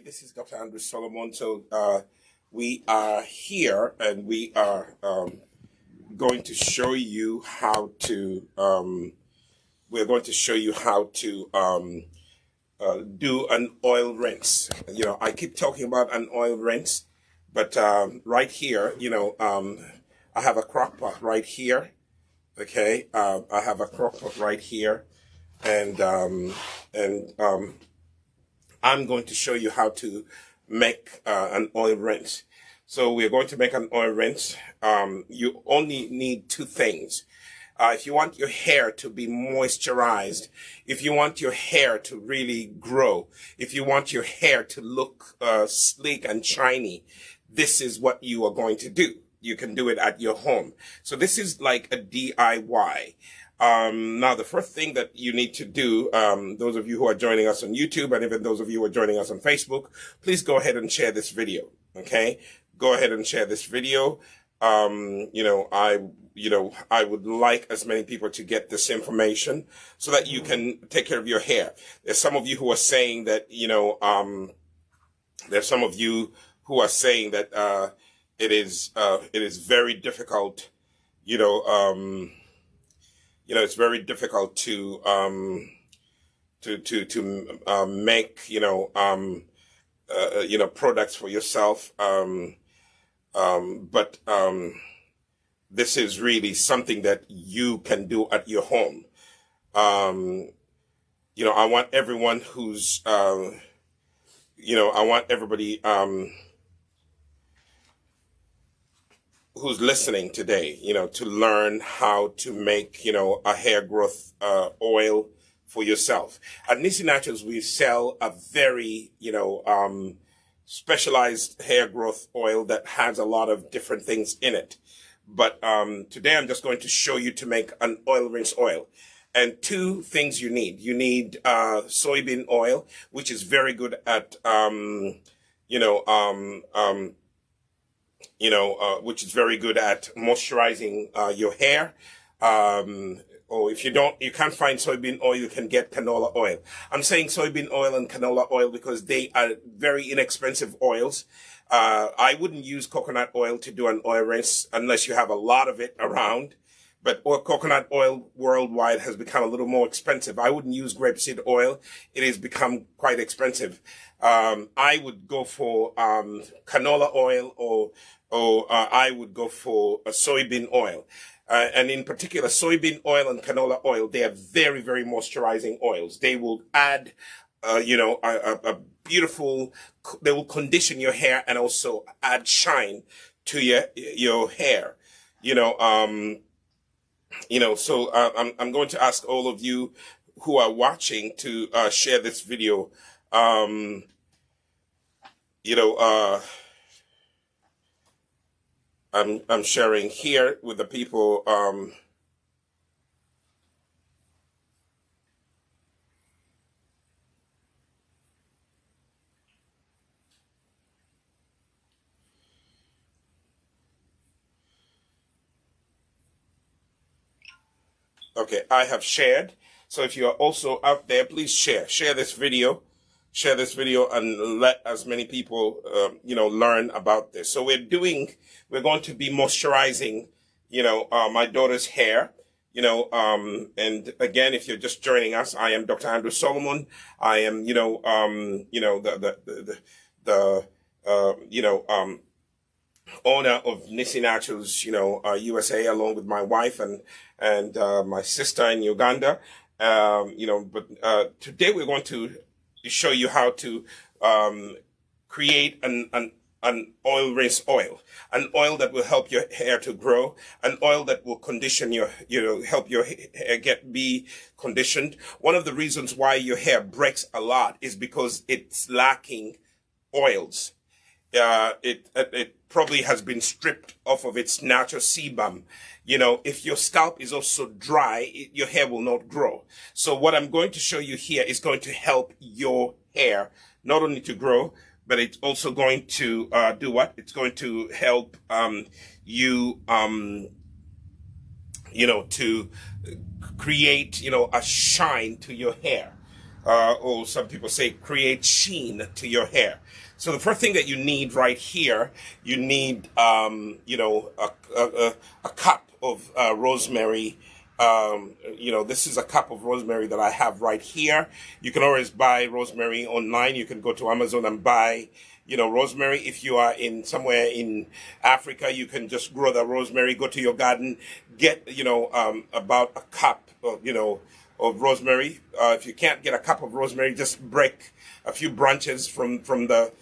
This is Dr. Andrew Solomon. So we are here and we are going to show you how to, we're going to show you how to do an oil rinse. You know, I keep talking about an oil rinse, but right here, you know, I have a crock pot right here. Okay, I have a crock pot right here, and I'm going to show you how to make an oil rinse. So we're going to make an oil rinse. You only need two things. If you want your hair to be moisturized, if you want your hair to really grow, if you want your hair to look sleek and shiny, this is what you are going to do. You can do it at your home. So this is like a DIY. Now, the first thing that you need to do, those of you who are joining us on YouTube and even those of you who are joining us on Facebook, please go ahead and share this video. Okay, go ahead and share this video. I would like as many people to get this information so that you can take care of your hair. There's some of you who are saying that, there's some of you who are saying that it is very difficult, it's very difficult to make, products for yourself. But this is really something that you can do at your home. I want everyone who's, I want everybody, who's listening today, to learn how to make, a hair growth oil for yourself. At Nisi Naturals, we sell a very, specialized hair growth oil that has a lot of different things in it. But today I'm just going to show you to make an oil rinse oil. And two things you need. You need soybean oil, which is very good at, which is very good at moisturizing your hair. Or if you can't find soybean oil, you can get canola oil. I'm saying soybean oil and canola oil because they are very inexpensive oils. I wouldn't use coconut oil to do an oil rinse unless you have a lot of it around. But coconut oil worldwide has become a little more expensive. I wouldn't use grapeseed oil. It has become quite expensive. I would go for canola oil or I would go for a soybean oil. And in particular, soybean oil and canola oil, they are very, very moisturizing oils. They will add, a beautiful, they will condition your hair and also add shine to your hair. So I'm going to ask all of you who are watching to share this video. I'm sharing here with the people. Okay, I have shared. So if you are also out there, please share this video. Share this video and let as many people, learn about this. So we're going to be moisturizing, my daughter's hair, and again, if you're just joining us, I am Dr. Andrew Solomon. I am, owner of Nisi Naturals, USA, along with my wife and my sister in Uganda. Today we're going to show you how to create an oil rinse oil, an oil that will help your hair to grow, an oil that will condition help your hair be conditioned. One of the reasons why your hair breaks a lot is because it's lacking oils. It probably has been stripped off of its natural sebum. If your scalp is also dry, your hair will not grow. So what I'm going to show you here is going to help your hair not only to grow, but it's also going to do what? It's going to help you, to create, a shine to your hair. or some people say create sheen to your hair. So the first thing that you need right here, you need, a cup of rosemary. This is a cup of rosemary that I have right here. You can always buy rosemary online. You can go to Amazon and buy, rosemary. If you are in somewhere in Africa, you can just grow the rosemary. Go to your garden, get, about a cup of rosemary. If you can't get a cup of rosemary, just break a few branches from the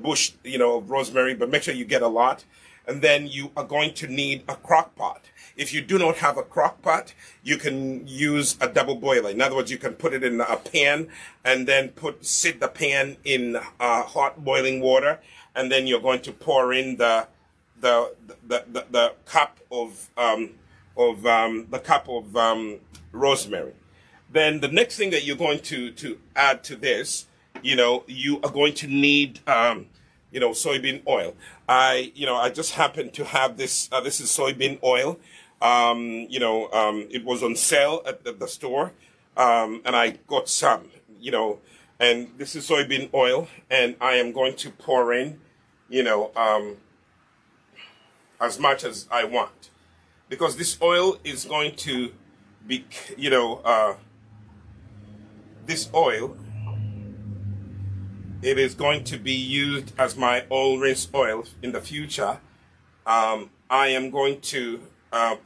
bush, of rosemary, but make sure you get a lot. And then you are going to need a crock pot. If you do not have a crock pot, you can use a double boiler. In other words, you can put it in a pan and then sit the pan in hot boiling water, and then you're going to pour in the cup of rosemary. Then the next thing that you're going to add to this, you are going to need soybean oil. I just happen to have this. This is soybean oil. It was on sale at the store, and I got some. And this is soybean oil, and I am going to pour in, as much as I want, because this oil is going to be, this oil. It is going to be used as my oil rinse oil in the future. I am going to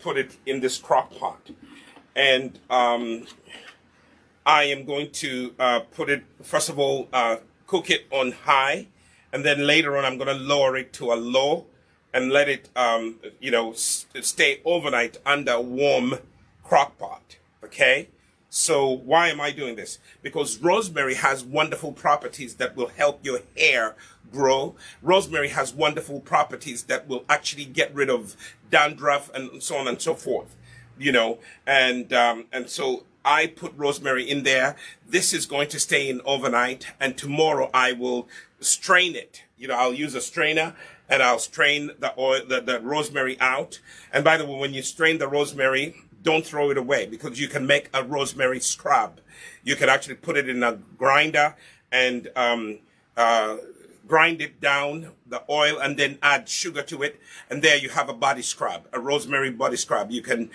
put it in this crock pot, and I am going to put it, first of all, cook it on high, and then later on I'm going to lower it to a low and let it stay overnight under a warm crock pot. Okay. So why am I doing this? Because rosemary has wonderful properties that will help your hair grow. Rosemary has wonderful properties that will actually get rid of dandruff and so on and so forth. And so I put rosemary in there. This is going to stay in overnight, and tomorrow I will strain it. I'll use a strainer and I'll strain the oil, the rosemary out. And by the way, when you strain the rosemary, don't throw it away, because you can make a rosemary scrub. You can actually put it in a grinder and grind it down, the oil, and then add sugar to it, and there you have a body scrub, a rosemary body scrub. You can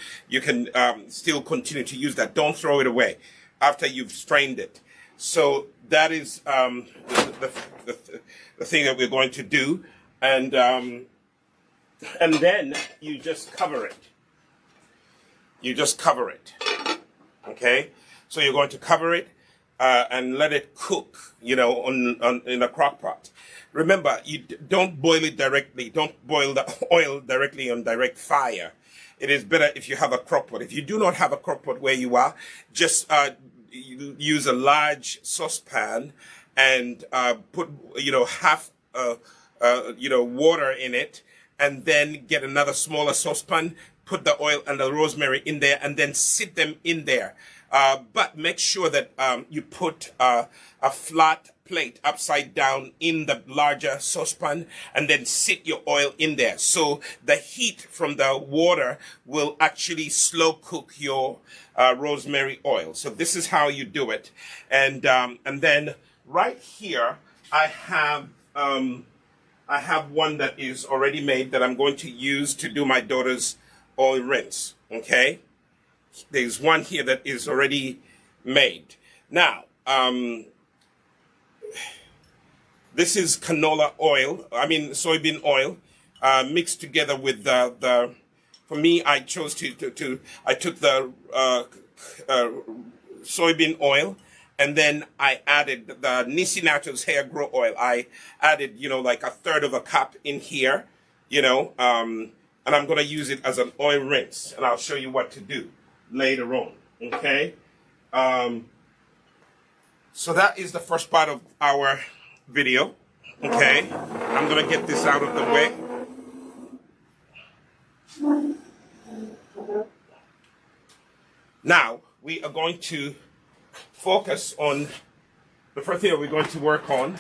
still continue to use that. Don't throw it away after you've strained it. So that is the thing that we're going to do, and then you just cover it. You just cover it, okay? So you're going to cover it and let it cook, in a crock pot. Remember, you don't boil it directly. Don't boil the oil directly on direct fire. It is better if you have a crock pot. If you do not have a crock pot where you are, just use a large saucepan and put, half, water in it, and then get another smaller saucepan. Put the oil and the rosemary in there, and then sit them in there. But make sure that you put a flat plate upside down in the larger saucepan, and then sit your oil in there. So the heat from the water will actually slow cook your rosemary oil. So this is how you do it. And then right here, I have one that is already made that I'm going to use to do my daughter's oil rinse. Okay, there's one here that is already made. Now, this is canola oil. Soybean oil mixed together with the. For me, I chose I took the soybean oil, and then I added the Nisi Naturals hair grow oil. I added, like a third of a cup in here, and I'm going to use it as an oil rinse, and I'll show you what to do later on, okay? So that is the first part of our video, okay? I'm going to get this out of the way. Now, we are going to focus on, the first thing that we're going to work on,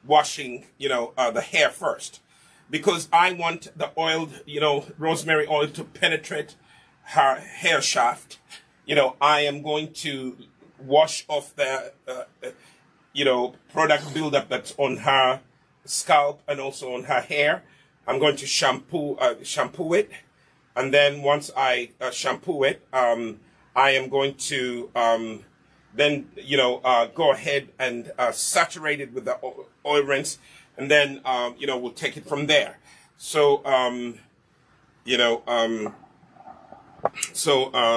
washing, the hair first. because I want the oil, rosemary oil to penetrate her hair shaft, I am going to wash off the, product buildup that's on her scalp and also on her hair. I'm going to shampoo it. And then once I shampoo it, I am going to then, go ahead and saturate it with the oil rinse. And then, we'll take it from there. So,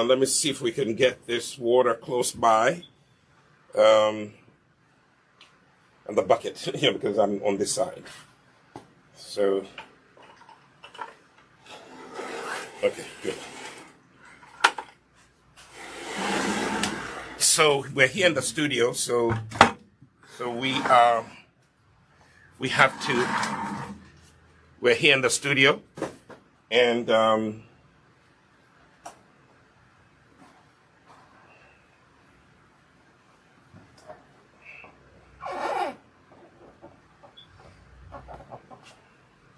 let me see if we can get this water close by. And the bucket, because I'm on this side. So, okay, good. So we're here in the studio. So we have to. We're here in the studio, and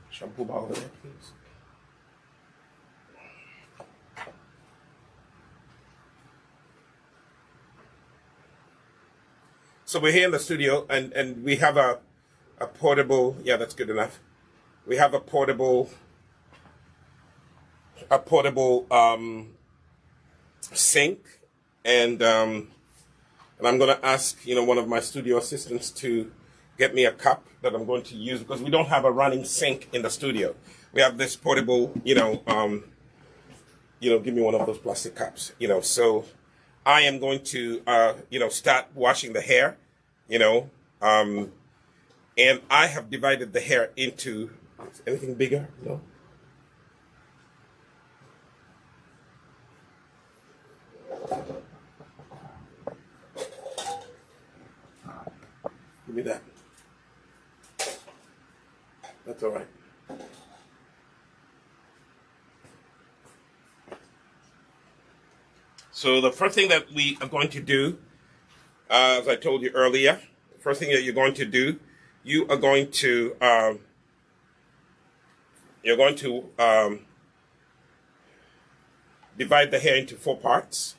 shampoo bar over there, please. So we're here in the studio, and we have a portable. Yeah, that's good enough. We have a portable sink, and I'm gonna ask one of my studio assistants to get me a cup that I'm going to use, because we don't have a running sink in the studio. We have this portable, give me one of those plastic cups, So I am going to, start washing the hair, and I have divided the hair into. Anything bigger? No. Give me that. That's all right. So the first thing that we are going to do, as I told you earlier, the first thing that you're going to do, you are going to divide the hair into 4 parts.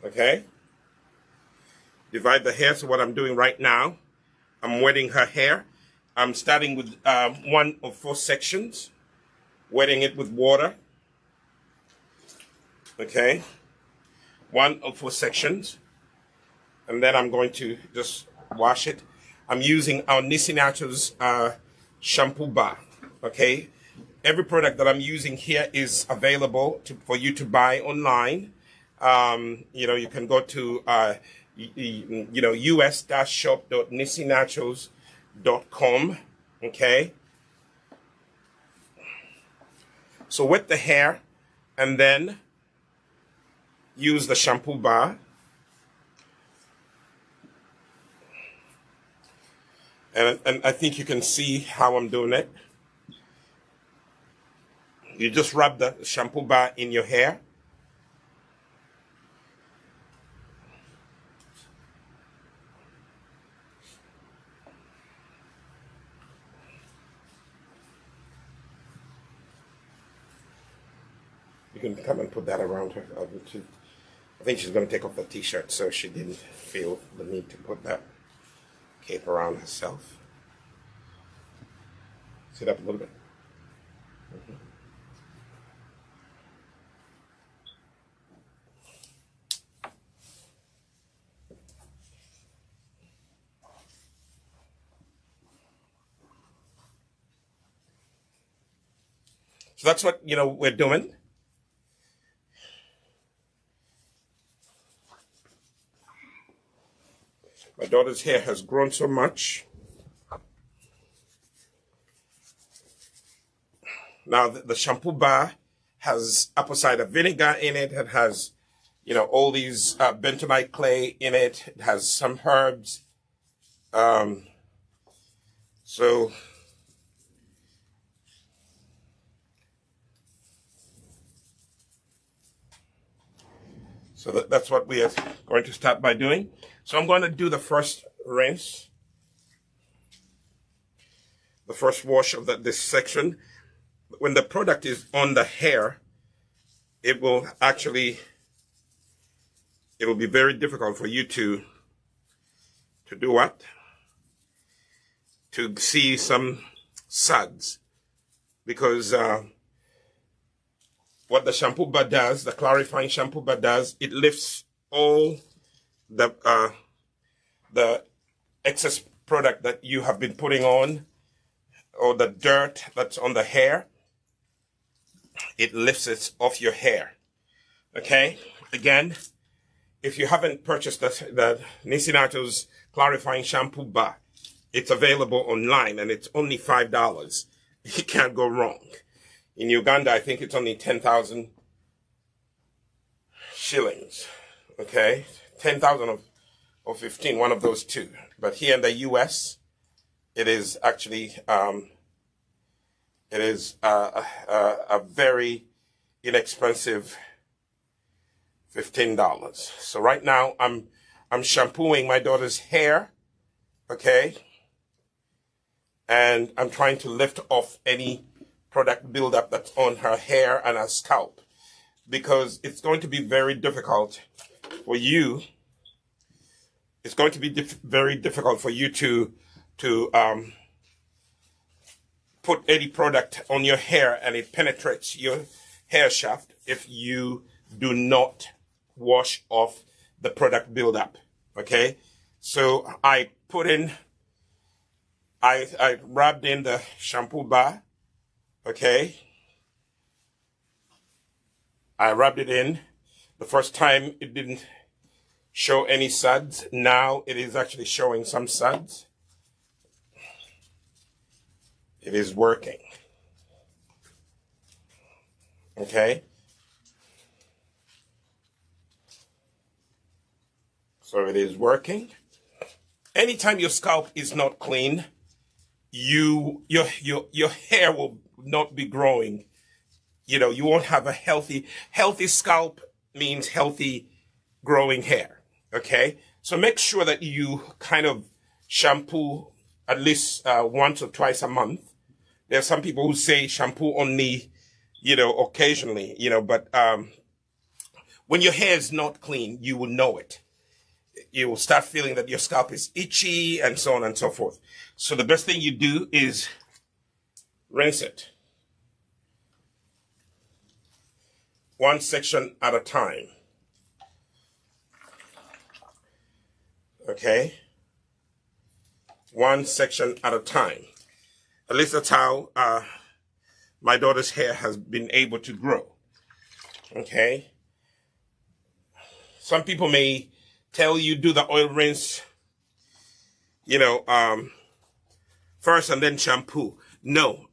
Okay? Divide the hair. So what I'm doing right now, I'm wetting her hair. I'm starting with 1 of 4 sections, wetting it with water. Okay? 1 of 4 sections. And then I'm going to just wash it. I'm using our Nissi Naturals shampoo bar. Okay? Every product that I'm using here is available for you to buy online. You can go to us-shop.nissinaturals.com. Okay? So wet the hair and then use the shampoo bar. And I think you can see how I'm doing it. You just rub the shampoo bar in your hair. You can come and put that around her. I think she's going to take off the t-shirt, so she didn't feel the need to put that cape around herself. Sit up a little bit. Mm-hmm. So that's what, we're doing. My daughter's hair has grown so much. Now, the shampoo bar has apple cider vinegar in it. It has, all these bentonite clay in it. It has some herbs. So that's what we are going to start by doing. So I'm going to do the first rinse. the first wash of this section. When the product is on the hair, it will be very difficult for you to do what? To see some suds, because what the shampoo bar does, the clarifying shampoo bar does, it lifts all the excess product that you have been putting on, or the dirt that's on the hair. It lifts it off your hair. Okay? Again, if you haven't purchased the Nisinatos clarifying shampoo bar, it's available online and it's only $5. You can't go wrong. In Uganda, I think it's only 10,000 shillings. Okay? 10,000 or 15, one of those two. But here in the US, it is actually, it is a very inexpensive $15. So right now I'm shampooing my daughter's hair, okay? And I'm trying to lift off any product buildup that's on her hair and her scalp, because it's going to be very difficult for you. It's going to be very difficult for you to put any product on your hair and it penetrates your hair shaft if you do not wash off the product buildup. Okay, so I rubbed in the shampoo bar. Okay, I rubbed it in. The first time it didn't show any suds. Now it is actually showing some suds. It is working. Okay. So it is working. Anytime your scalp is not clean, your hair will not be growing. You know, you won't have a healthy scalp means healthy growing hair. Okay. So make sure that you kind of shampoo at least once or twice a month. There are some people who say shampoo only, occasionally, but when your hair is not clean, you will know it. You will start feeling that your scalp is itchy and so on and so forth. So the best thing you do is rinse it. One section at a time. Okay? One section at a time. At least that's how my daughter's hair has been able to grow. Okay? Some people may tell you do the oil rinse, first and then shampoo. No,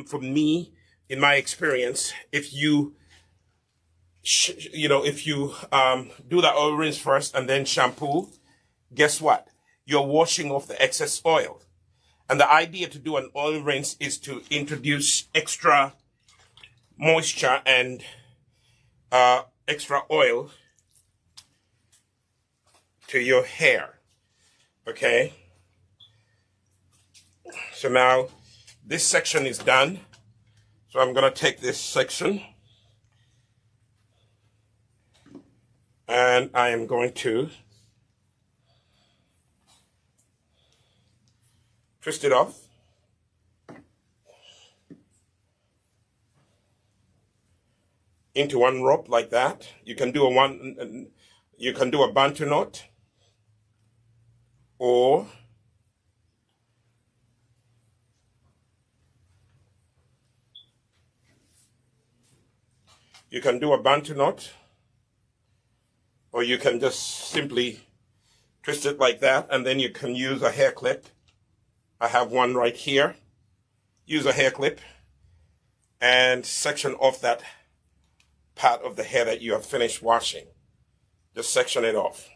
for me, in my experience, if you do the oil rinse first and then shampoo, guess what? You're washing off the excess oil. And the idea to do an oil rinse is to introduce extra moisture and extra oil to your hair. Okay? So now this section is done. So I'm going to take this section and I am going to twist it off. Into one rope like that. You can do a Bantu knot, or you can do a Bantu knot, or you can just simply twist it like that, and then you can use a hair clip. I have one right here. Use a hair clip and section off that part of the hair that you have finished washing. Just section it off.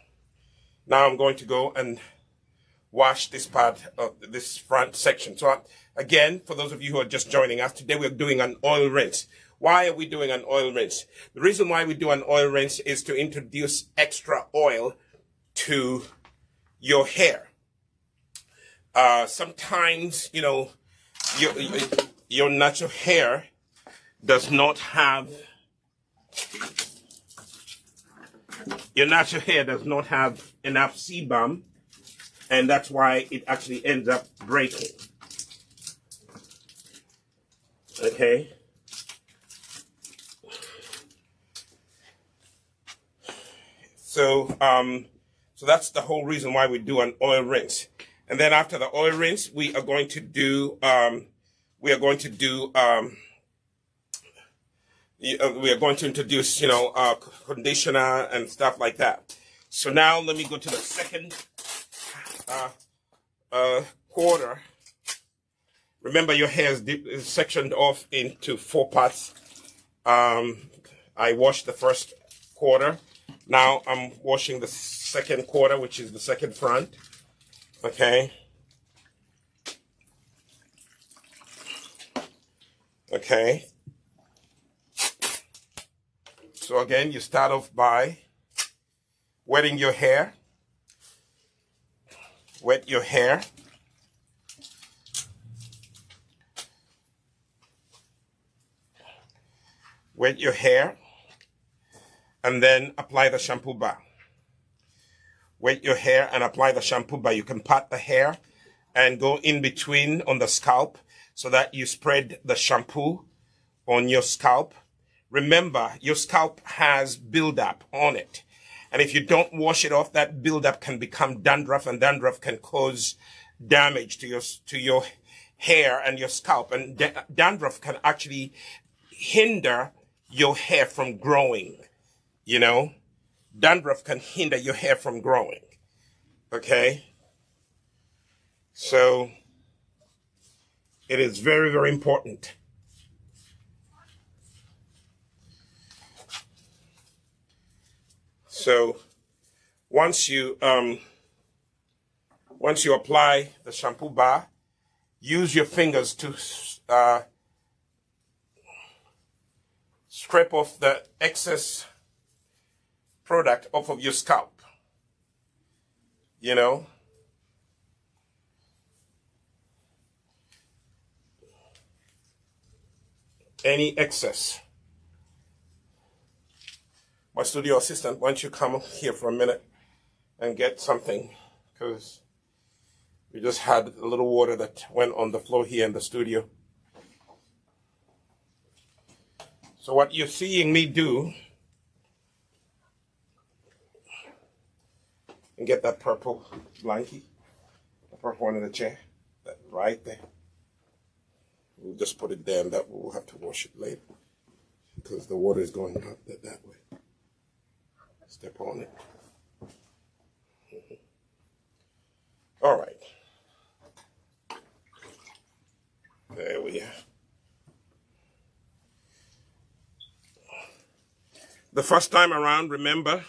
Now I'm going to go and wash this part of this front section. So again, for those of you who are just joining us, today we're doing an oil rinse. Why are we doing an oil rinse? The reason why we do an oil rinse is to introduce extra oil to your hair. Sometimes, your natural hair does not have enough sebum, and that's why it actually ends up breaking. Okay. So that's the whole reason why we do an oil rinse. And then after the oil rinse, we are going to introduce, conditioner and stuff like that. So now let me go to the second quarter. Remember, your hair is sectioned off into 4 parts. I washed the first quarter. Now I'm washing the second quarter, which is the second front. Okay. Okay. So again, you start off by wetting your hair. Wet your hair. Wet your hair. And then apply the shampoo bar. Wet your hair and apply the shampoo bar. You can pat the hair and go in between on the scalp so that you spread the shampoo on your scalp. Remember, your scalp has buildup on it. And if you don't wash it off, that buildup can become dandruff, and dandruff can cause damage to your hair and your scalp. And dandruff can actually hinder your hair from growing. Dandruff can hinder your hair from growing. Okay? So it is very, very important. So once you apply the shampoo bar, use your fingers to scrape off the excess product off of your scalp. Any excess. My studio assistant, why don't you come here for a minute and get something, because we just had a little water that went on the floor here in the studio. So what you're seeing me do, and get that purple blankie, the purple one in the chair, that right there. We'll just put it there, and that we'll have to wash it later because the water is going out that way. Step on it. All right. There we are. The first time around, remember,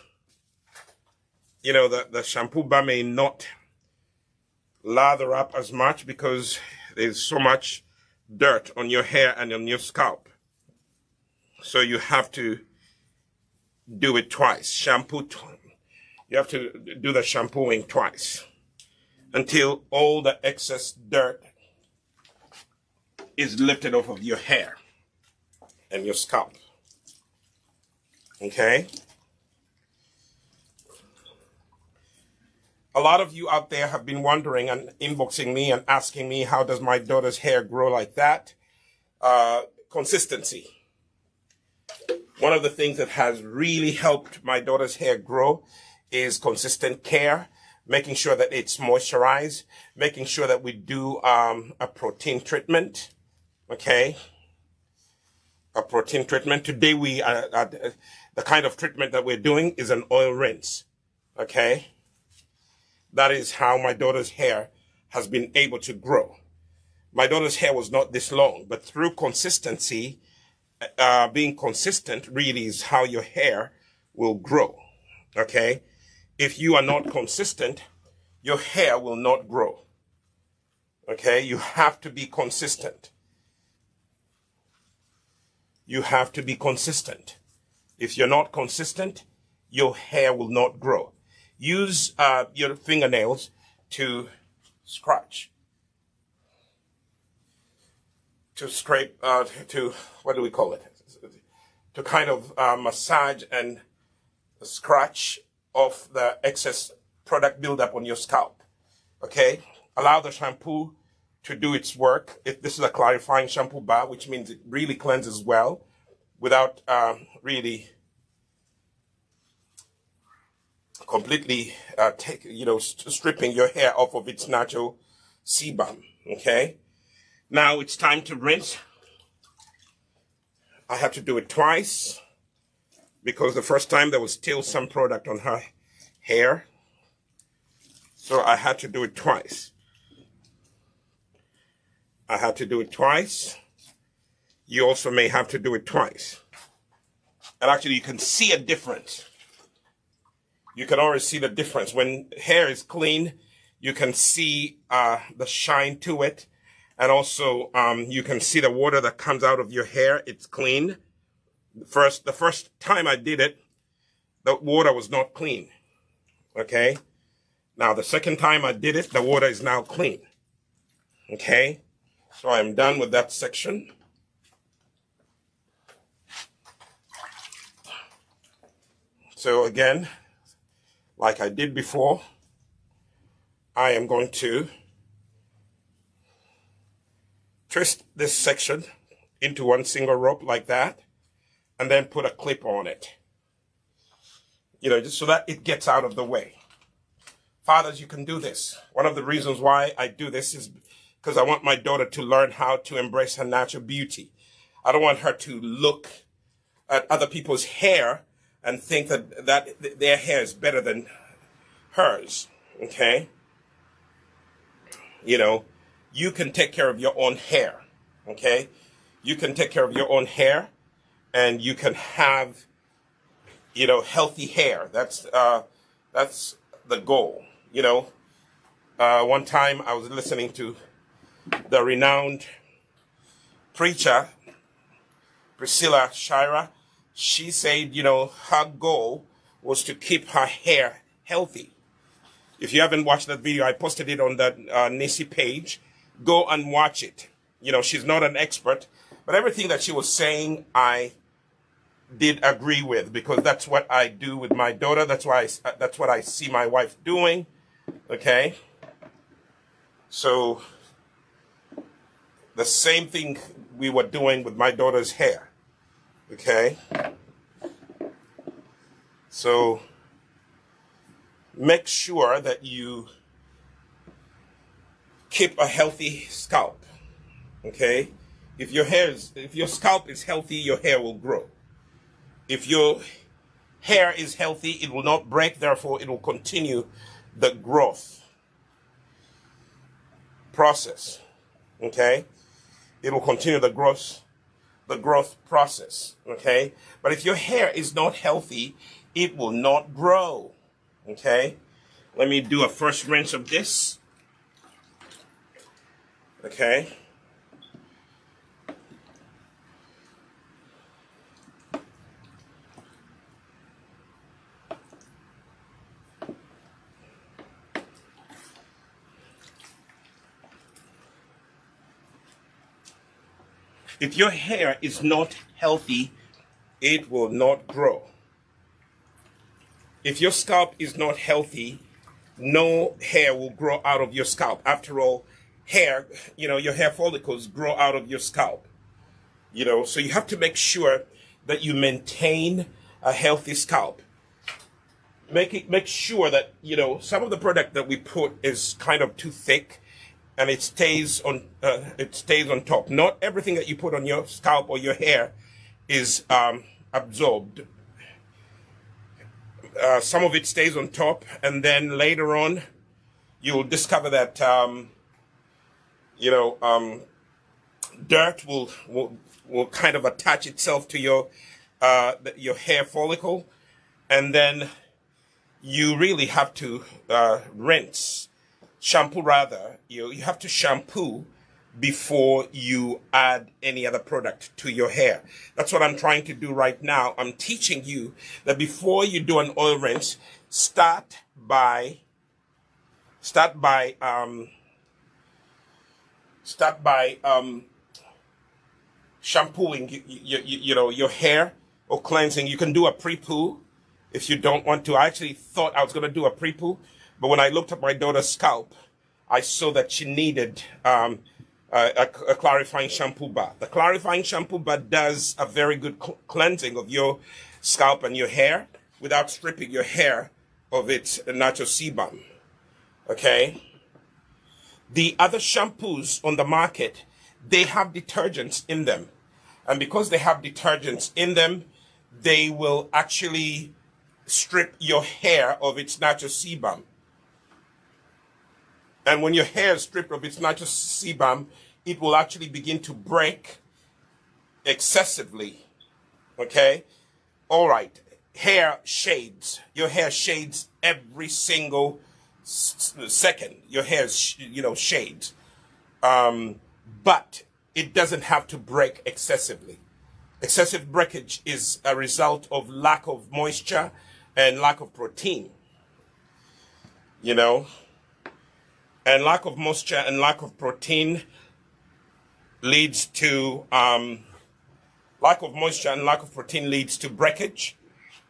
the shampoo bar may not lather up as much because there's so much dirt on your hair and on your scalp. So you have to do it twice. You have to do the shampooing twice until all the excess dirt is lifted off of your hair and your scalp. Okay? A lot of you out there have been wondering and inboxing me and asking me, how does my daughter's hair grow like that? Consistency. One of the things that has really helped my daughter's hair grow is consistent care, making sure that it's moisturized, making sure that we do a protein treatment. Okay? A protein treatment. Today the kind of treatment that we're doing is an oil rinse. Okay? That is how my daughter's hair has been able to grow. My daughter's hair was not this long, but through consistency, being consistent really is how your hair will grow. Okay? If you are not consistent, your hair will not grow. Okay? You have to be consistent. You have to be consistent. If you're not consistent, your hair will not grow. Use your fingernails to scratch. to scrape, to, what do we call it? To kind of massage and scratch off the excess product buildup on your scalp. Okay? Allow the shampoo to do its work. This is a clarifying shampoo bar, which means it really cleanses well without really completely stripping your hair off of its natural sebum. Okay? Now it's time to rinse. I had to do it twice because the first time there was still some product on her hair. So I had to do it twice. I had to do it twice. You also may have to do it twice. And actually you can see a difference. You can already see the difference. When hair is clean, you can see the shine to it. And also you can see the water that comes out of your hair. It's clean. The first time I did it, the water was not clean. Okay? Now the second time I did it, the water is now clean. Okay? So I'm done with that section. So again, like I did before, I am going to twist this section into one single rope like that, and then put a clip on it. Just so that it gets out of the way. Fathers, you can do this. One of the reasons why I do this is because I want my daughter to learn how to embrace her natural beauty. I don't want her to look at other people's hair and think that their hair is better than hers, okay? You can take care of your own hair, okay? You can take care of your own hair, and you can have, healthy hair. That's the goal, One time I was listening to the renowned preacher, Priscilla Shira. She said, her goal was to keep her hair healthy. If you haven't watched that video, I posted it on the Nisi page. Go and watch it. She's not an expert, but everything that she was saying, I did agree with, because that's what I do with my daughter. That's what I see my wife doing. Okay? So the same thing we were doing with my daughter's hair. Okay? So make sure that you keep a healthy scalp. Okay? If your scalp is healthy, your hair will grow. If your hair is healthy, it will not break, therefore it will continue the growth process. Okay? It will continue the growth process. Okay? But if your hair is not healthy, it will not grow. Okay? Let me do a first rinse of this. Okay? If your hair is not healthy, it will not grow. If your scalp is not healthy, no hair will grow out of your scalp. After all, hair, your hair follicles grow out of your scalp. So you have to make sure that you maintain a healthy scalp. Make sure that, some of the product that we put is kind of too thick, and it stays on top. Not everything that you put on your scalp or your hair is absorbed. Some of it stays on top, and then later on, you'll discover that dirt will kind of attach itself to your hair follicle, and then you really have to shampoo rather. You have to shampoo before you add any other product to your hair. That's what I'm trying to do right now. I'm teaching you that before you do an oil rinse, start by shampooing, you know, your hair or cleansing, you can do a pre-poo if you don't want to. I actually thought I was going to do a pre-poo, but when I looked at my daughter's scalp, I saw that she needed a clarifying shampoo bath. The clarifying shampoo bath does a very good cleansing of your scalp and your hair without stripping your hair of its natural sebum. Okay? The other shampoos on the market, they have detergents in them. And because they have detergents in them, they will actually strip your hair of its natural sebum. And when your hair is stripped of its natural sebum, it will actually begin to break excessively. Okay? All right. Hair shades. Your hair shades every single second. Your hair, shades. But it doesn't have to break excessively. Excessive breakage is a result of lack of moisture and lack of protein. You know? And lack of moisture and lack of protein leads to lack of moisture and lack of protein leads to breakage.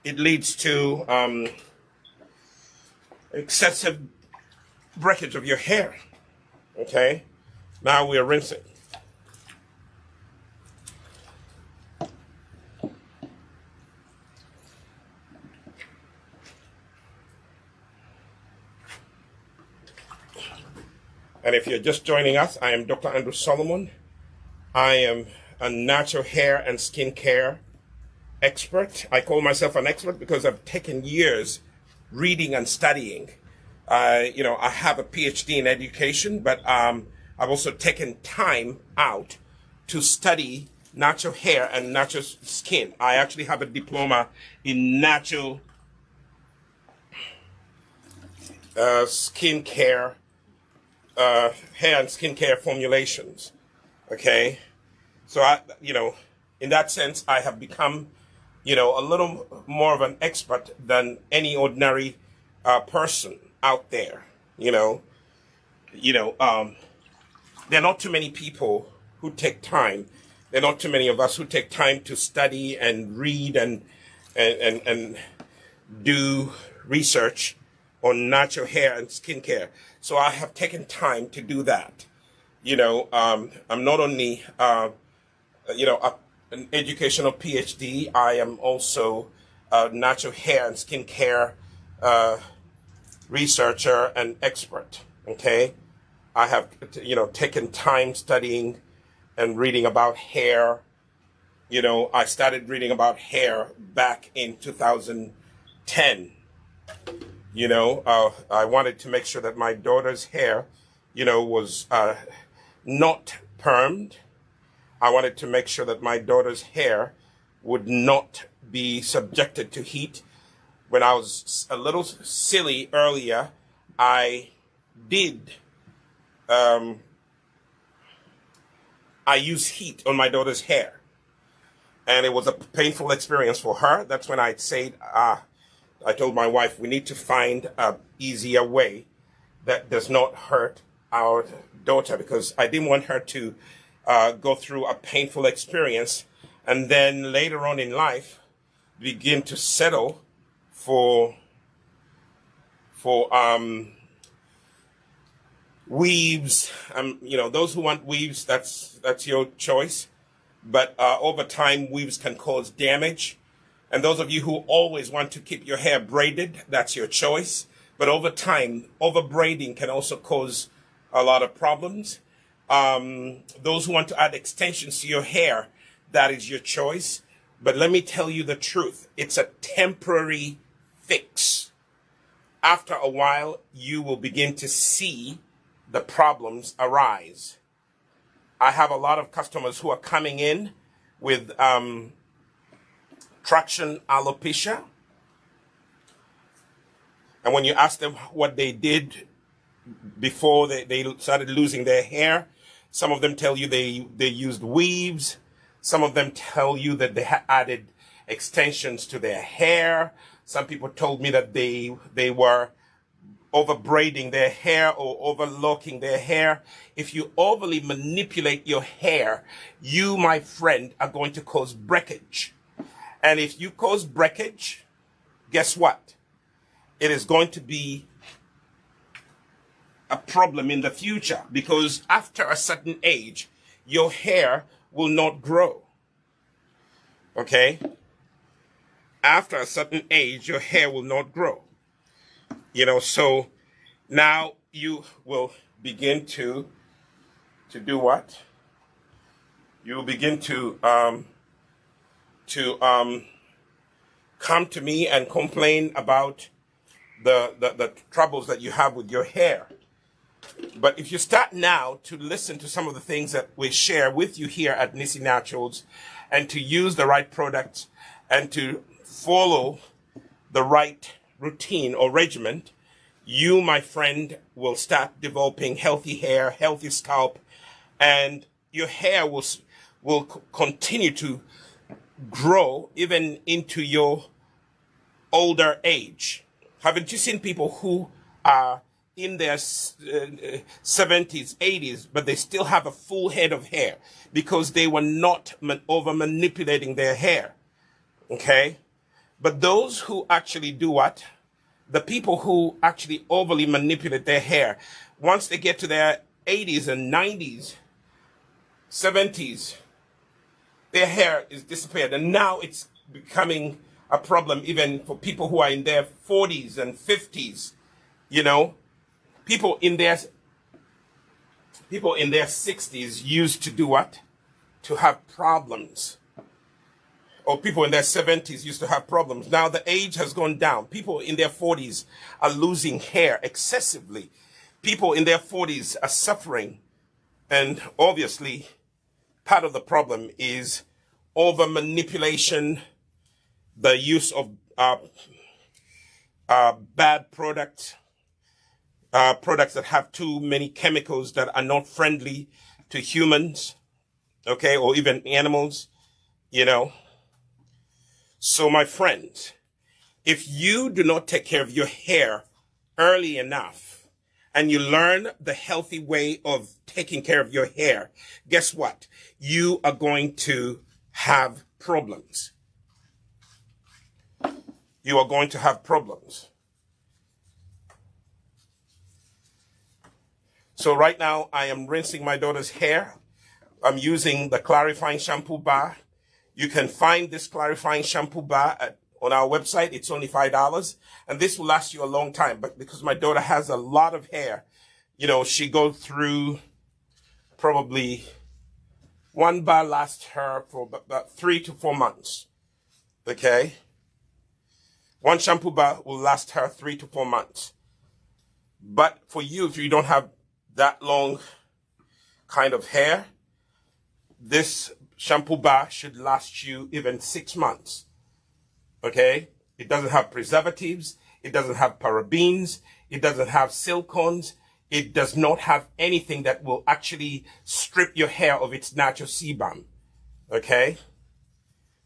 It leads to excessive breakage of your hair. Okay? Now we are rinsing. And if you're just joining us, I am Dr. Andrew Solomon. I am a natural hair and skin care expert. I call myself an expert because I've taken years reading and studying. I have a PhD in education, but I've also taken time out to study natural hair and natural skin. I actually have a diploma in natural skin care, hair and skincare formulations. Okay, so in that sense, I have become, a little more of an expert than any ordinary person out there. There are not too many people who take time. There are not too many of us who take time to study and read and do research on natural hair and skincare. So I have taken time to do that. I'm not only, an educational PhD, I am also a natural hair and skincare researcher and expert, okay? I have, taken time studying and reading about hair. I started reading about hair back in 2010. I wanted to make sure that my daughter's hair, was not permed. I wanted to make sure that my daughter's hair would not be subjected to heat. When I was a little silly earlier, I used heat on my daughter's hair. And it was a painful experience for her. That's when I said, I told my wife, we need to find an easier way that does not hurt our daughter, because I didn't want her to go through a painful experience and then later on in life begin to settle for weaves. Those who want weaves, that's your choice. But over time, weaves can cause damage. And those of you who always want to keep your hair braided, that's your choice. But over time, over braiding can also cause a lot of problems. Those who want to add extensions to your hair, that is your choice. But let me tell you the truth. It's a temporary fix. After a while, you will begin to see the problems arise. I have a lot of customers who are coming in with traction alopecia. And when you ask them what they did before they started losing their hair, some of them tell you they used weaves. Some of them tell you that they added extensions to their hair. Some people told me that they were over braiding their hair or overlocking their hair, if you overly manipulate your hair, you, my friend, are going to cause breakage. And if you cause breakage, guess what? It is going to be a problem in the future, because after a certain age, your hair will not grow. Okay? After a certain age, your hair will not grow. You know, so now you will begin to do what? You will begin to come to me and complain about the troubles that you have with your hair. But if you start now to listen to some of the things that we share with you here at Nisi Naturals, and to use the right products, and to follow the right routine or regimen, you, my friend, will start developing healthy hair, healthy scalp, and your hair will continue to grow even into your older age. Haven't you seen people who are in their 70s, 80s, but they still have a full head of hair because they were not over manipulating their hair? Okay? But those who actually do what? The people who actually overly manipulate their hair, once they get to their 80s and 90s, 70s, their hair is disappeared. And now it's becoming a problem even for people who are in their 40s and 50s. You know, people in their 60s used to do what? To have problems. Or people in their 70s used to have problems. Now the age has gone down. People in their 40s are losing hair excessively. People in their 40s are suffering. And obviously, part of the problem is over manipulation, the use of bad products, products that have too many chemicals that are not friendly to humans, okay, or even animals, you know. So, my friends, if you do not take care of your hair early enough and you learn the healthy way of taking care of your hair, guess what? You are going to have problems. You are going to have problems. So right now, I am rinsing my daughter's hair. I'm using the clarifying shampoo bar. You can find this clarifying shampoo bar on our website. It's only $5. And this will last you a long time. But because my daughter has a lot of hair, you know, she goes through probably one bar lasts her for about 3 to 4 months. Okay? One shampoo bar will last her 3 to 4 months. But for you, if you don't have that long kind of hair, this shampoo bar should last you even 6 months. Okay? It doesn't have preservatives. It doesn't have parabens. It doesn't have silicones. It does not have anything that will actually strip your hair of its natural sebum. Okay?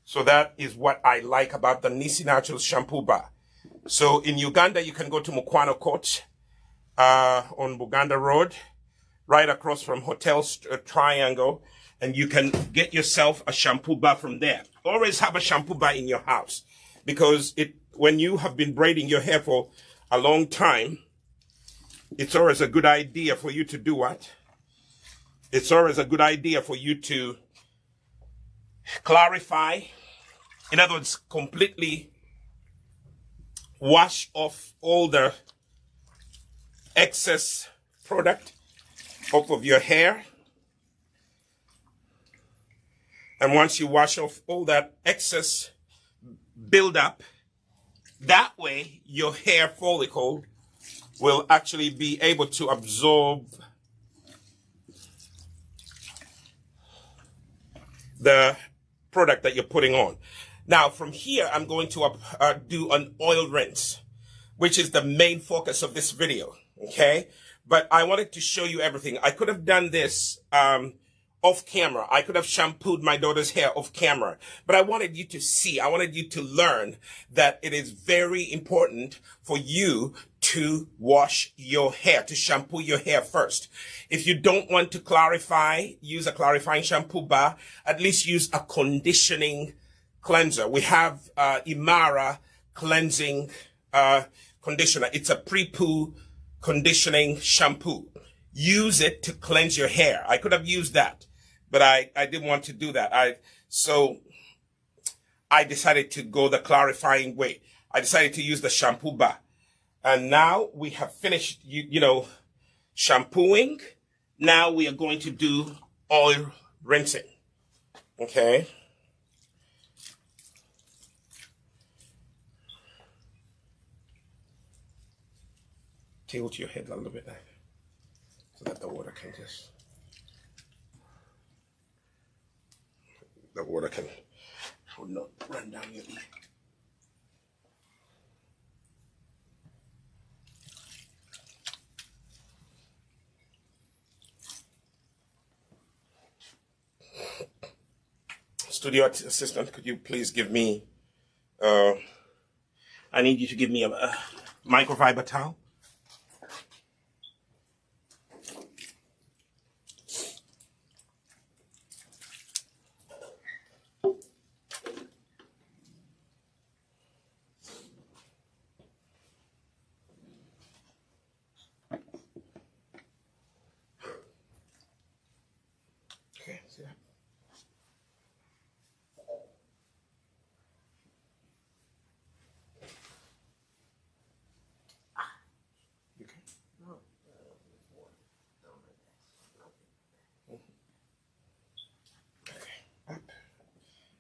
So that is what I like about the Nisi Naturals shampoo bar. So in Uganda, you can go to Mukwano Court on Buganda Road, right across from Hotel Triangle, and you can get yourself a shampoo bar from there. Always have a shampoo bar in your house, because when you have been braiding your hair for a long time, it's always a good idea for you to do what? It's always a good idea for you to clarify. In other words, completely wash off all the excess product off of your hair. And once you wash off all that excess buildup, that way your hair follicle will actually be able to absorb the product that you're putting on. Now, from here, I'm going to do an oil rinse, which is the main focus of this video, okay? But I wanted to show you everything. I could have done this off camera. I could have shampooed my daughter's hair off camera, but I wanted you to see, I wanted you to learn that it is very important for you to wash your hair, to shampoo your hair first. If you don't want to clarify, use a clarifying shampoo bar, at least use a conditioning cleanser. We have Imara cleansing conditioner. It's a pre-poo conditioning shampoo. Use it to cleanse your hair. I could have used that, but I didn't want to do that. So I decided to go the clarifying way. I decided to use the shampoo bar. And now we have finished, shampooing. Now we are going to do oil rinsing. Okay. Tilt your head a little bit there so that the water can will not run down your ear. Studio assistant, could you please give me, I need you to give me a microfiber towel. Okay, see that?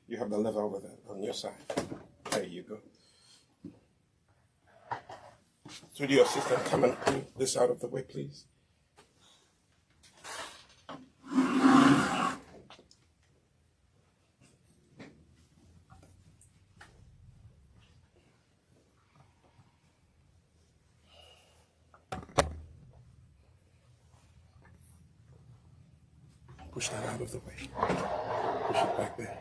You have the lever over there on your side. There you go. Studio assistant, come and move this out of the way, please. Push that out of the way. Push it back there.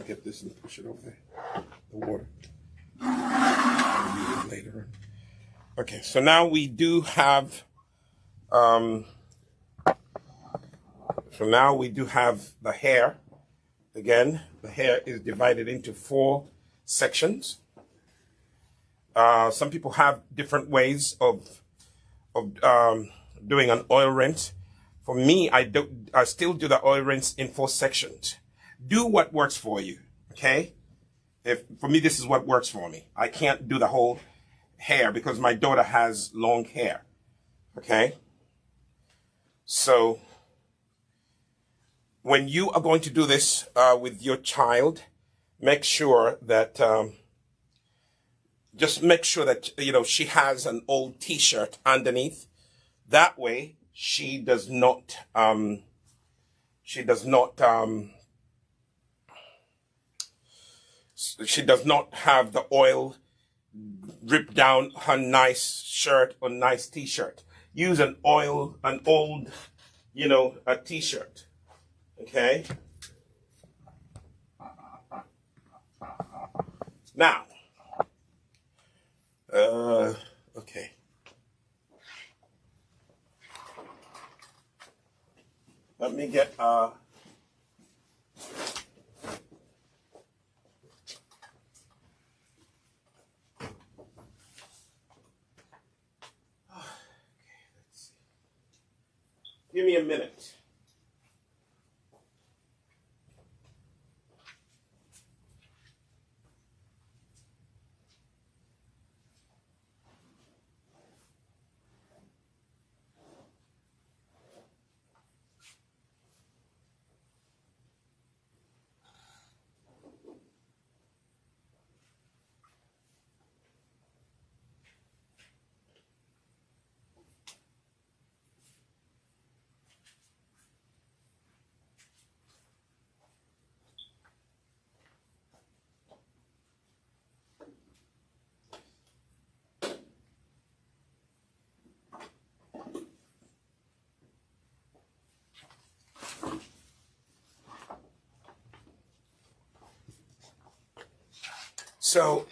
Get this and push it over there. The water. I'll use it later on. Okay, so now we do have the hair. Again, the hair is divided into 4 sections. Some people have different ways of doing an oil rinse. For me, I still do the oil rinse in 4 sections. Do what works for you, okay? For me, this is what works for me. I can't do the whole hair because my daughter has long hair, okay? So when you are going to do this with your child, make sure that just make sure that she has an old T-shirt underneath. That way, she does not have the oil drip down her nice shirt or nice T-shirt. Use an old, a T-shirt. Okay? Now, okay. Let me get, give me a minute. So,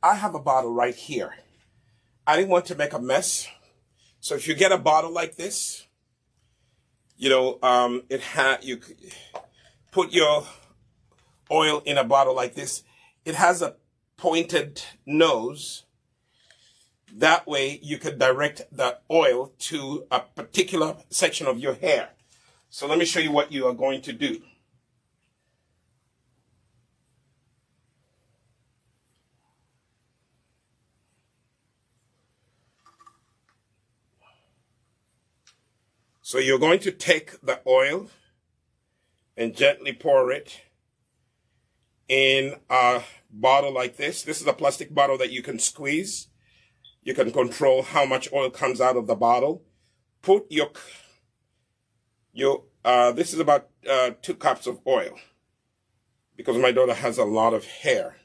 I have a bottle right here. I didn't want to make a mess. So if you get a bottle like this, you know, you put your oil in a bottle like this. It has a pointed nose. That way you could direct the oil to a particular section of your hair. So let me show you what you are going to do. So you're going to take the oil and gently pour it in a bottle like this. This is a plastic bottle that you can squeeze. You can control how much oil comes out of the bottle. Put this is about 2 cups of oil, because my daughter has a lot of hair.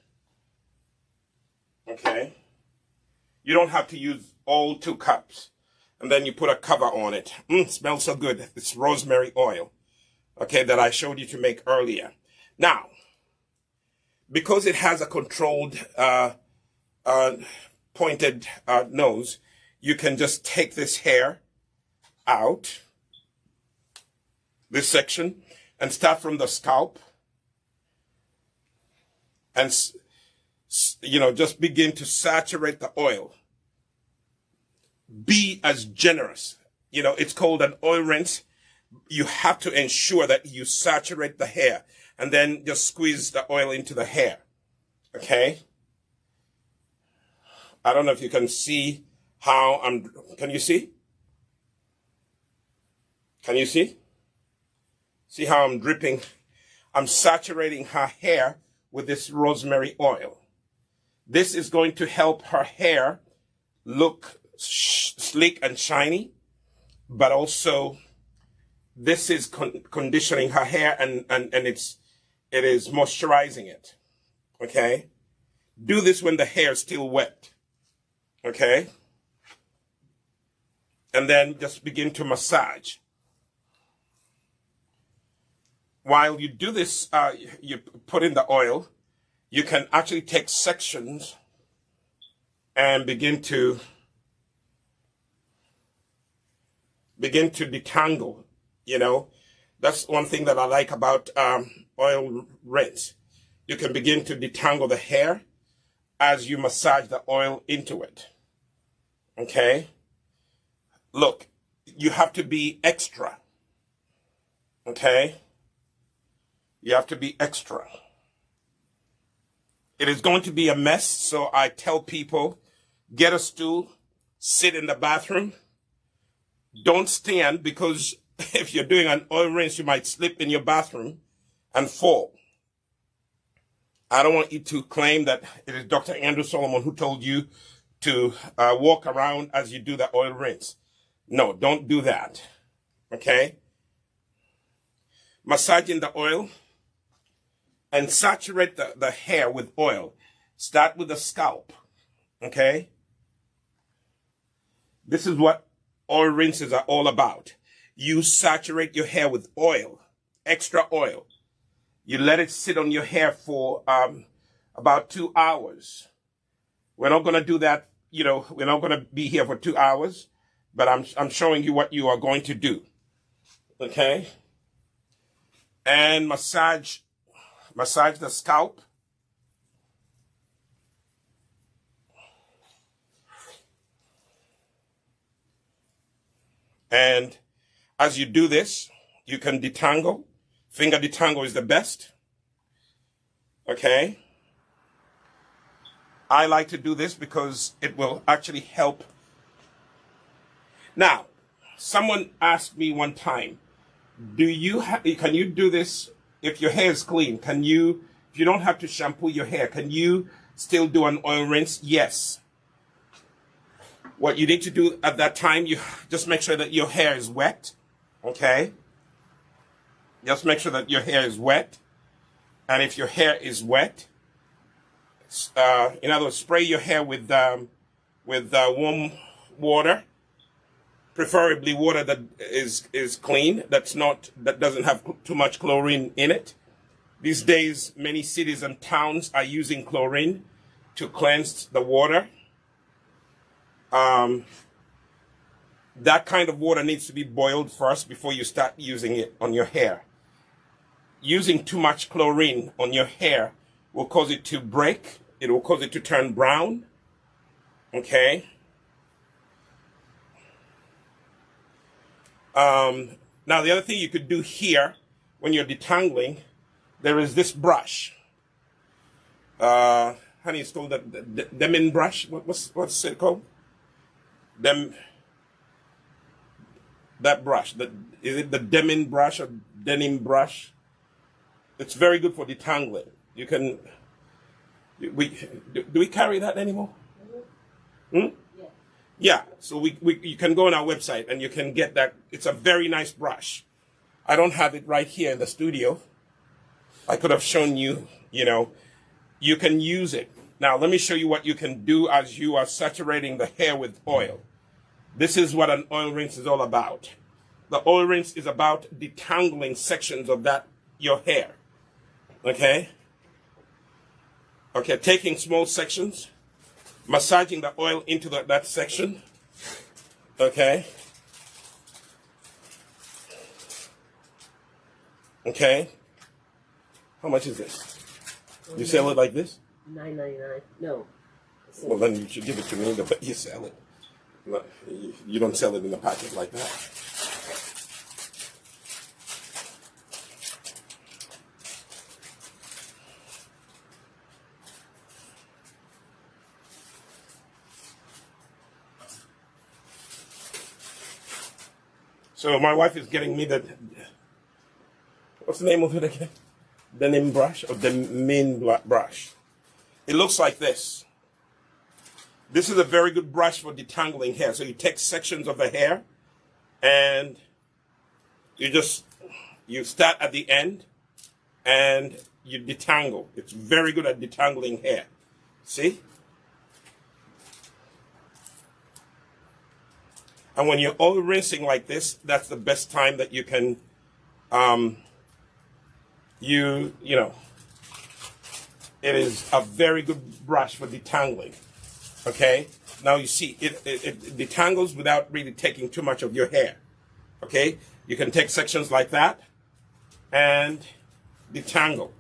Okay? You don't have to use all 2 cups. And then you put a cover on it. Smells so good. It's rosemary oil, okay, that I showed you to make earlier. Now, because it has a controlled pointed nose, you can just take this hair out, this section, and start from the scalp, and just begin to saturate the oil. Be as generous. It's called an oil rinse. You have to ensure that you saturate the hair, and then just squeeze the oil into the hair. Okay? I don't know if you can see how can you see? Can you see? See how I'm dripping? I'm saturating her hair with this rosemary oil. This is going to help her hair look sleek and shiny, but also this is conditioning her hair, and it is moisturizing it. Okay? Do this when the hair is still wet. Okay? And then just begin to massage. While you do this, you put in the oil, you can actually take sections and begin to detangle. That's one thing that I like about oil rinse. You can begin to detangle the hair as you massage the oil into it. Okay? Look, you have to be extra. Okay? You have to be extra. It is going to be a mess, so I tell people, get a stool, sit in the bathroom. Don't stand, because if you're doing an oil rinse, you might slip in your bathroom and fall. I don't want you to claim that it is Dr. Andrew Solomon who told you to walk around as you do the oil rinse. No, don't do that. Okay? Massaging the oil and saturate the hair with oil. Start with the scalp. Okay? This is what oil rinses are all about. You saturate your hair with oil, extra oil. You let it sit on your hair for about 2 hours. We're not going to do that, we're not going to be here for 2 hours, but I'm showing you what you are going to do. Okay? And massage the scalp. And as you do this, you can detangle. Finger detangle is the best. Okay? I like to do this because it will actually help. Now, someone asked me one time, can you do this if your hair is clean? If you don't have to shampoo your hair, can you still do an oil rinse? Yes. What you need to do at that time, you just make sure that your hair is wet. Okay? Just make sure that your hair is wet. And if your hair is wet, in other words, spray your hair with warm water, preferably water that is clean, that doesn't have too much chlorine in it. These days, many cities and towns are using chlorine to cleanse the water. That kind of water needs to be boiled first before you start using it on your hair. Using too much chlorine on your hair will cause it to break. It will cause it to turn brown. Okay? Now, the other thing you could do here when you're detangling, there is this brush. Honey, it's called the Demin brush. What's it called? That brush. Is it the Demin brush or denim brush? It's very good for detangling. You can. Do we carry that anymore? Hmm? Yeah, so you can go on our website and you can get that. It's a very nice brush. I don't have it right here in the studio. I could have shown you, you can use it. Now, let me show you what you can do as you are saturating the hair with oil. This is what an oil rinse is all about. The oil rinse is about detangling sections of your hair. Okay? Okay, taking small sections, massaging the oil into that section. Okay? Okay? How much is this? You sell it like this? $9.99. No. Well, then you should give it to me, but you sell it. No, you don't sell it in a packet like that. So my wife is getting me what's the name of it again? Denim brush or the main brush. It looks like this. This is a very good brush for detangling hair. So you take sections of the hair and you start at the end and you detangle. It's very good at detangling hair. See? And when you're oil rinsing like this, that's the best time that you can, it is a very good brush for detangling. Okay? Now you see, it detangles without really taking too much of your hair. Okay? You can take sections like that and detangle.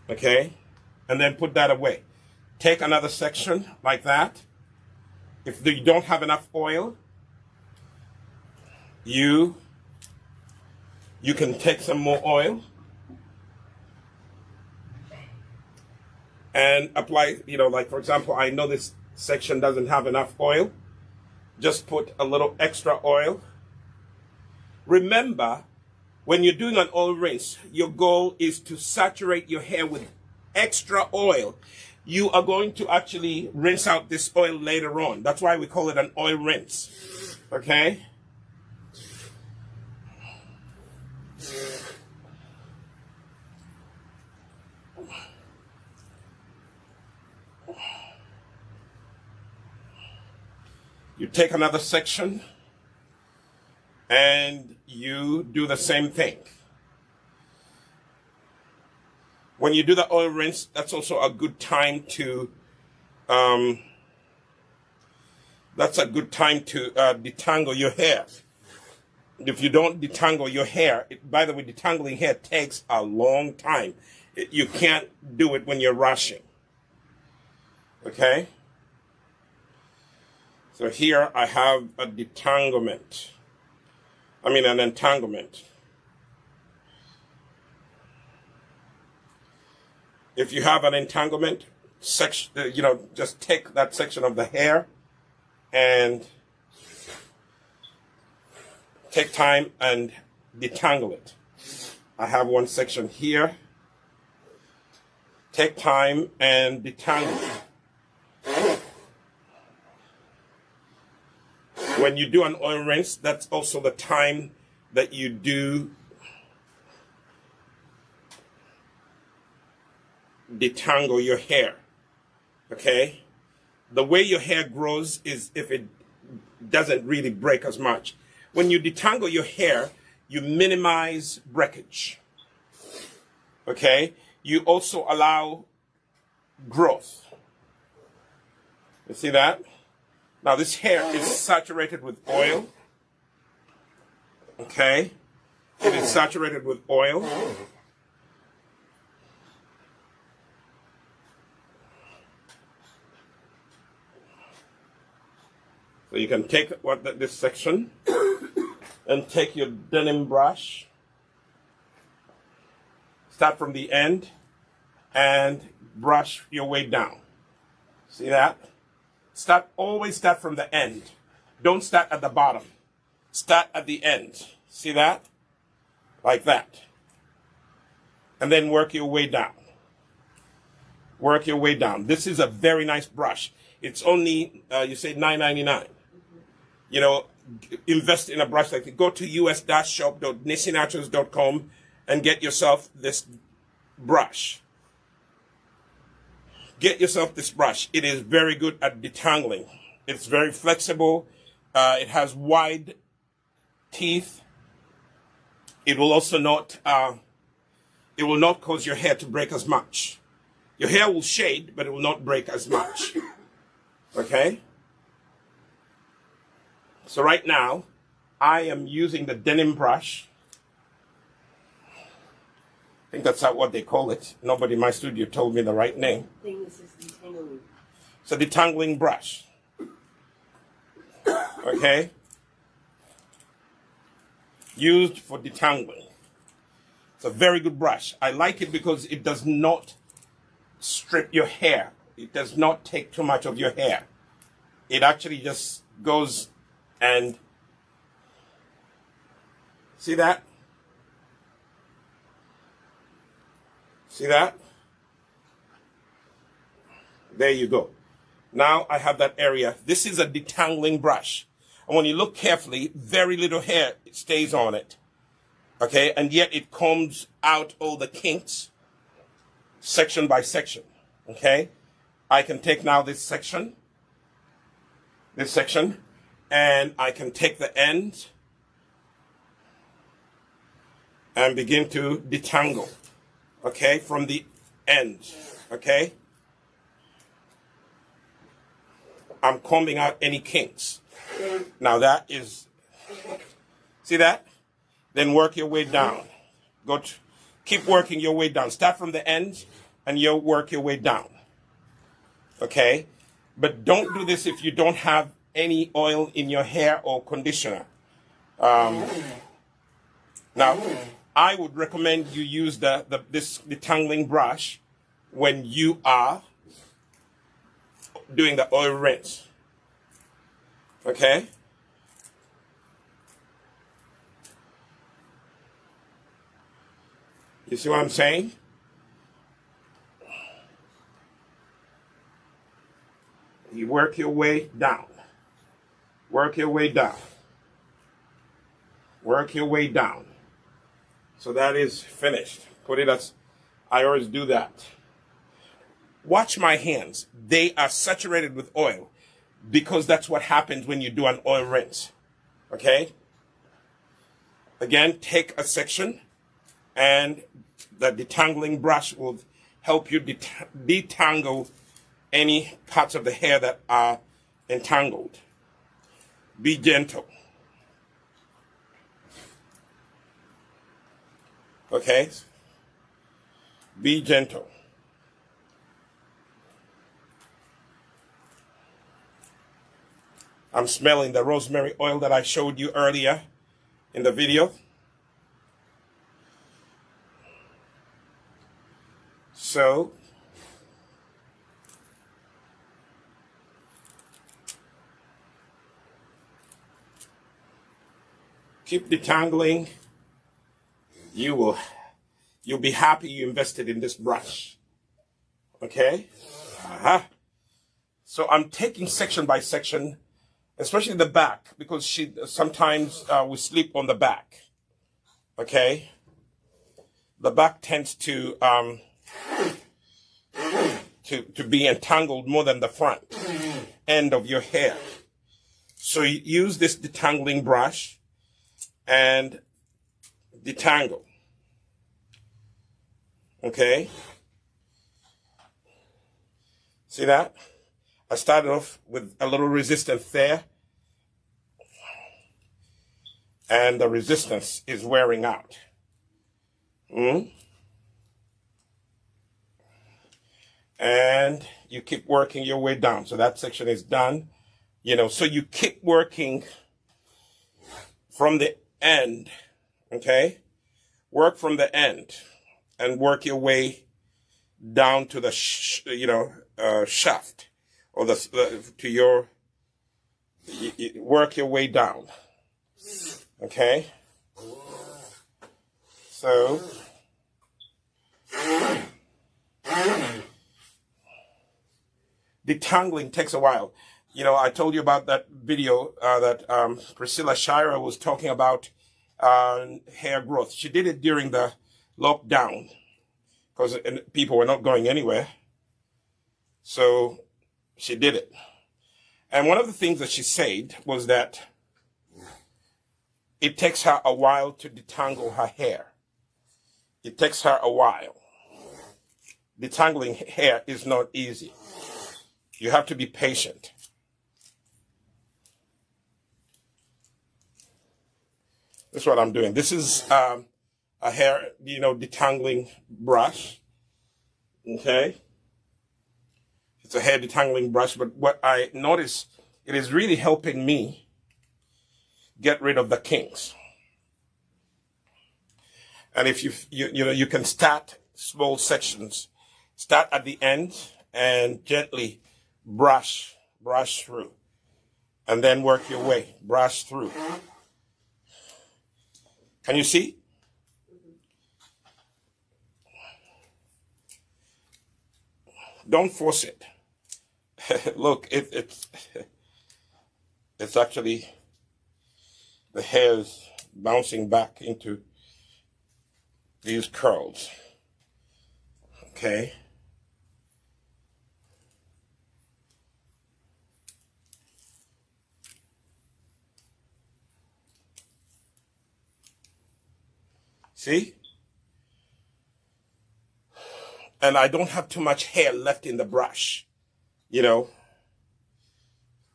Okay? And then put that away. Take another section like that. If you don't have enough oil, you can take some more oil and apply, like for example, I know this section doesn't have enough oil. Just put a little extra oil. Remember, when you're doing an oil rinse, your goal is to saturate your hair with extra oil. You are going to actually rinse out this oil later on. That's why we call it an oil rinse. Okay? You take another section and you do the same thing. When you do the oil rinse, that's also a good time to detangle your hair. If you don't detangle your hair, by the way, detangling hair takes a long time. You can't do it when you're rushing. Okay? So here I have an entanglement. If you have an entanglement section, just take that section of the hair and take time and detangle it. I have one section here. Take time and detangle it. When you do an oil rinse, that's also the time that you do detangle your hair. Okay? The way your hair grows is if it doesn't really break as much. When you detangle your hair, you minimize breakage. Okay? You also allow growth. You see that? Now this hair is saturated with oil. Okay? It is saturated with oil. So you can take this section and take your denim brush, start from the end, and brush your way down. See that? Always start from the end. Don't start at the bottom. Start at the end. See that? Like that. And then work your way down. Work your way down. This is a very nice brush. It's only, you say $9.99. You know, invest in a brush like that. Go to us-shop.nisinaturals.com and get yourself this brush. Get yourself this brush. It is very good at detangling. It's very flexible. It has wide teeth. It will also not, it will not cause your hair to break as much. Your hair will shade, but it will not break as much. Okay? So right now, I am using the denim brush. I think that's what they call it. Nobody in my studio told me the right name. I think this is detangling. It's a detangling brush. Okay? Used for detangling. It's a very good brush. I like it because it does not strip your hair. It does not take too much of your hair. It actually just goes and see that? See that? There you go. Now I have that area. This is a detangling brush. And when you look carefully, very little hair stays on it. Okay? And yet it combs out all the kinks section by section. Okay? I can take now this section, and I can take the end and begin to detangle. Okay? From the end. Okay? I'm combing out any kinks. Now that is, see that? Then work your way down. Keep working your way down. Start from the end and you'll work your way down. Okay? But don't do this if you don't have any oil in your hair or conditioner. Now, I would recommend you use this detangling brush when you are doing the oil rinse. Okay? You see what I'm saying? You work your way down. Work your way down. Work your way down. So that is finished. Put it as, I always do that. Watch my hands. They are saturated with oil because that's what happens when you do an oil rinse. Okay? Again, take a section and the detangling brush will help you detangle any parts of the hair that are entangled. Be gentle. Okay? Be gentle. I'm smelling the rosemary oil that I showed you earlier in the video. So, keep detangling. You'll be happy you invested in this brush. Okay? So I'm taking section by section, especially the back, because sometimes we sleep on the back. Okay? The back tends to be entangled more than the front end of your hair. So you use this detangling brush and detangle. Okay? See that? I started off with a little resistance there, and the resistance is wearing out. And you keep working your way down. So that section is done. So you keep working from the end, okay? Work from the end and work your way down to the, shaft, or to your, work your way down, okay? So, detangling takes a while. I told you about that video that Priscilla Shira was talking about hair growth. She did it during the lockdown because people were not going anywhere. So she did it. And one of the things that she said was that it takes her a while to detangle her hair. It takes her a while. Detangling hair is not easy. You have to be patient. That's what I'm doing. This is a hair, detangling brush. Okay? It's a hair detangling brush, but what I notice, it is really helping me get rid of the kinks. And if you can start small sections, start at the end and gently brush through, and then work your way, brush through. Can you see? Don't force it. Look, it's actually, the hair's bouncing back into these curls. Okay? See? And I don't have too much hair left in the brush.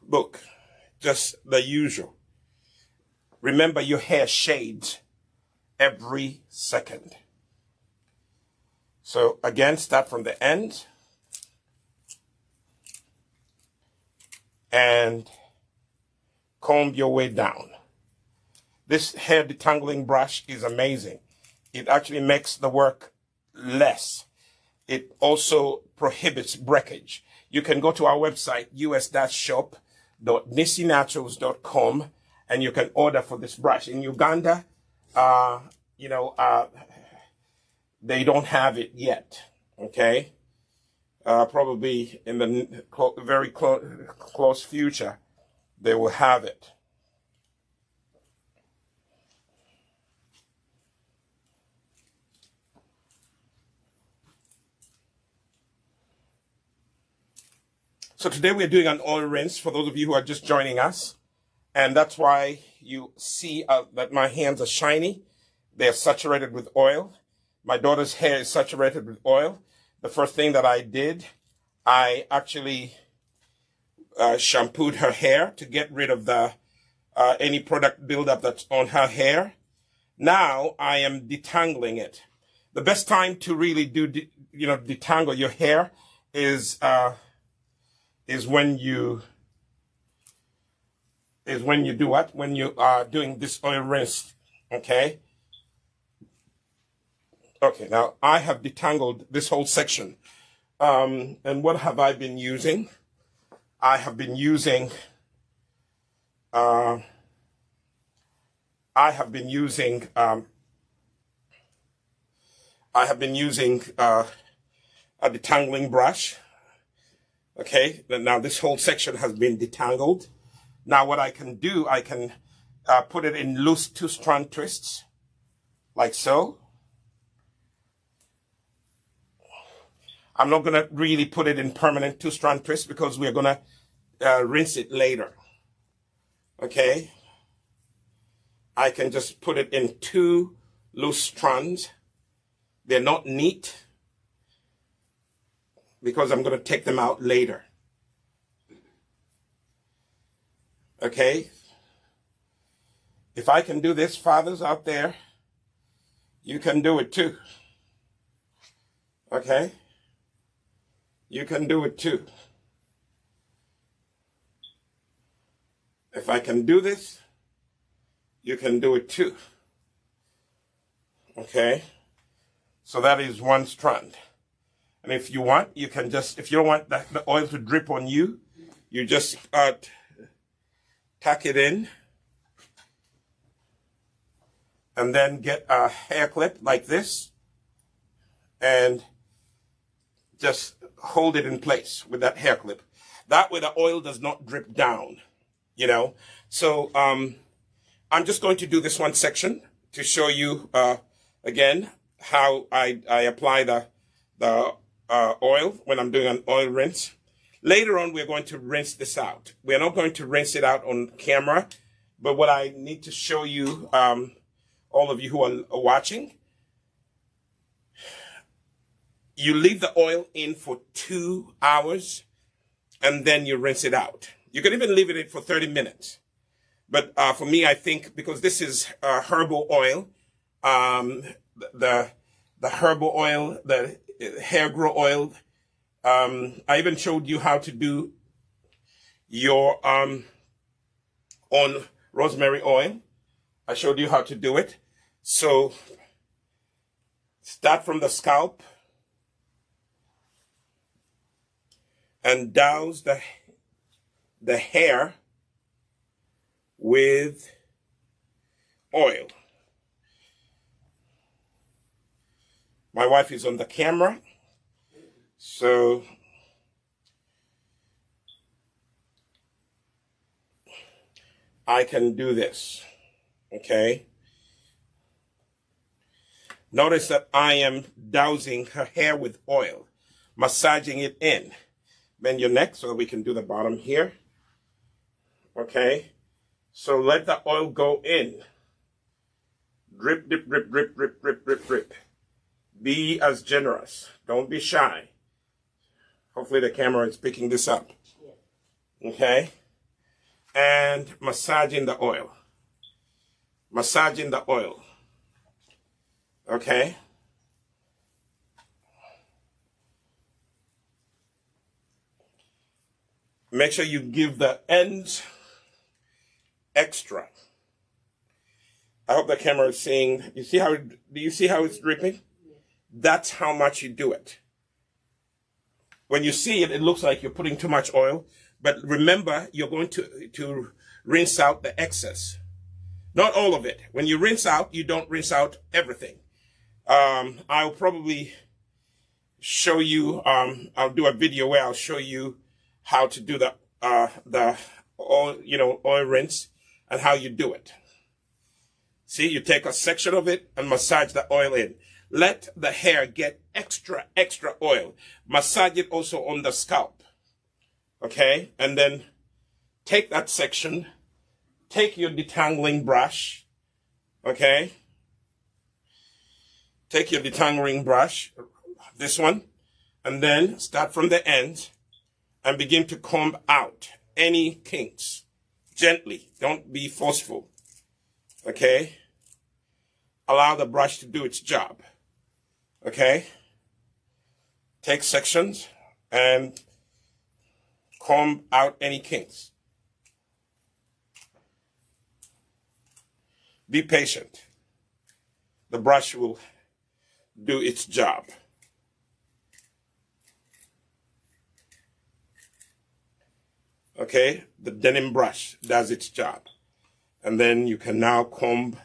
Look, just the usual. Remember, your hair shades every second. So again, start from the end and comb your way down. This hair detangling brush is amazing. It actually makes the work less. It also prohibits breakage. You can go to our website, us-shop.nisinaturals.com, and you can order for this brush. In Uganda, they don't have it yet, okay? Probably in the very close future, they will have it. So today we're doing an oil rinse for those of you who are just joining us. And that's why you see that my hands are shiny. They're saturated with oil. My daughter's hair is saturated with oil. The first thing that I did, I actually shampooed her hair to get rid of the any product buildup that's on her hair. Now I am detangling it. The best time to really detangle your hair is when you do what? When you are doing this oil rinse, okay? Okay, now I have detangled this whole section. And what have I been using? I have been using a detangling brush. Okay, now this whole section has been detangled. Now what I can do, I can put it in loose 2-strand twists, like so. I'm not going to really put it in permanent 2-strand twists because we're going to rinse it later. Okay. I can just put it in 2 loose strands. They're not neat because I'm going to take them out later. Okay. If I can do this, fathers out there, you can do it too. Okay. You can do it too. If I can do this, you can do it too. Okay? So that is 1 strand. And if you want, you can just, if you don't want the oil to drip on you, you just tack it in. And then get a hair clip like this. And just hold it in place with that hair clip. That way the oil does not drip down, you know. So I'm just going to do this one section to show you again how I apply the oil when I'm doing an oil rinse. Later on, we're going to rinse this out. We're not going to rinse it out on camera, but what I need to show you, all of you who are watching, you leave the oil in for 2 hours and then you rinse it out. You can even leave it in for 30 minutes. But for me, I think because this is herbal oil, the herbal oil, the hair grow oil, I even showed you how to do your on rosemary oil. I showed you how to do it. So start from the scalp and douse the hair with oil. My wife is on the camera, so I can do this, okay? Notice that I am dousing her hair with oil, massaging it in. Bend your neck so that we can do the bottom here. Okay? So let the oil go in. Drip, drip, drip, drip, drip, drip, drip, drip. Be as generous. Don't be shy. Hopefully the camera is picking this up. Okay? And massaging the oil. Massaging the oil. Okay? Make sure you give the ends extra. I hope the camera is seeing. You see how? Do you see how it's dripping? That's how much you do it. When you see it, it looks like you're putting too much oil. But remember, you're going to rinse out the excess. Not all of it. When you rinse out, you don't rinse out everything. I'll probably show you. I'll do a video where I'll show you how to do the oil rinse and how you do it. See, you take a section of it and massage the oil in. Let the hair get extra oil. Massage it also on the scalp. Okay? And then take that section, take your detangling brush. Okay? Take your detangling brush, this one, and then start from the end and begin to comb out any kinks. Gently. Don't be forceful. Okay? Allow the brush to do its job. Okay? Take sections and comb out any kinks. Be patient. The brush will do its job. Okay? The denim brush does its job. And then you can now comb.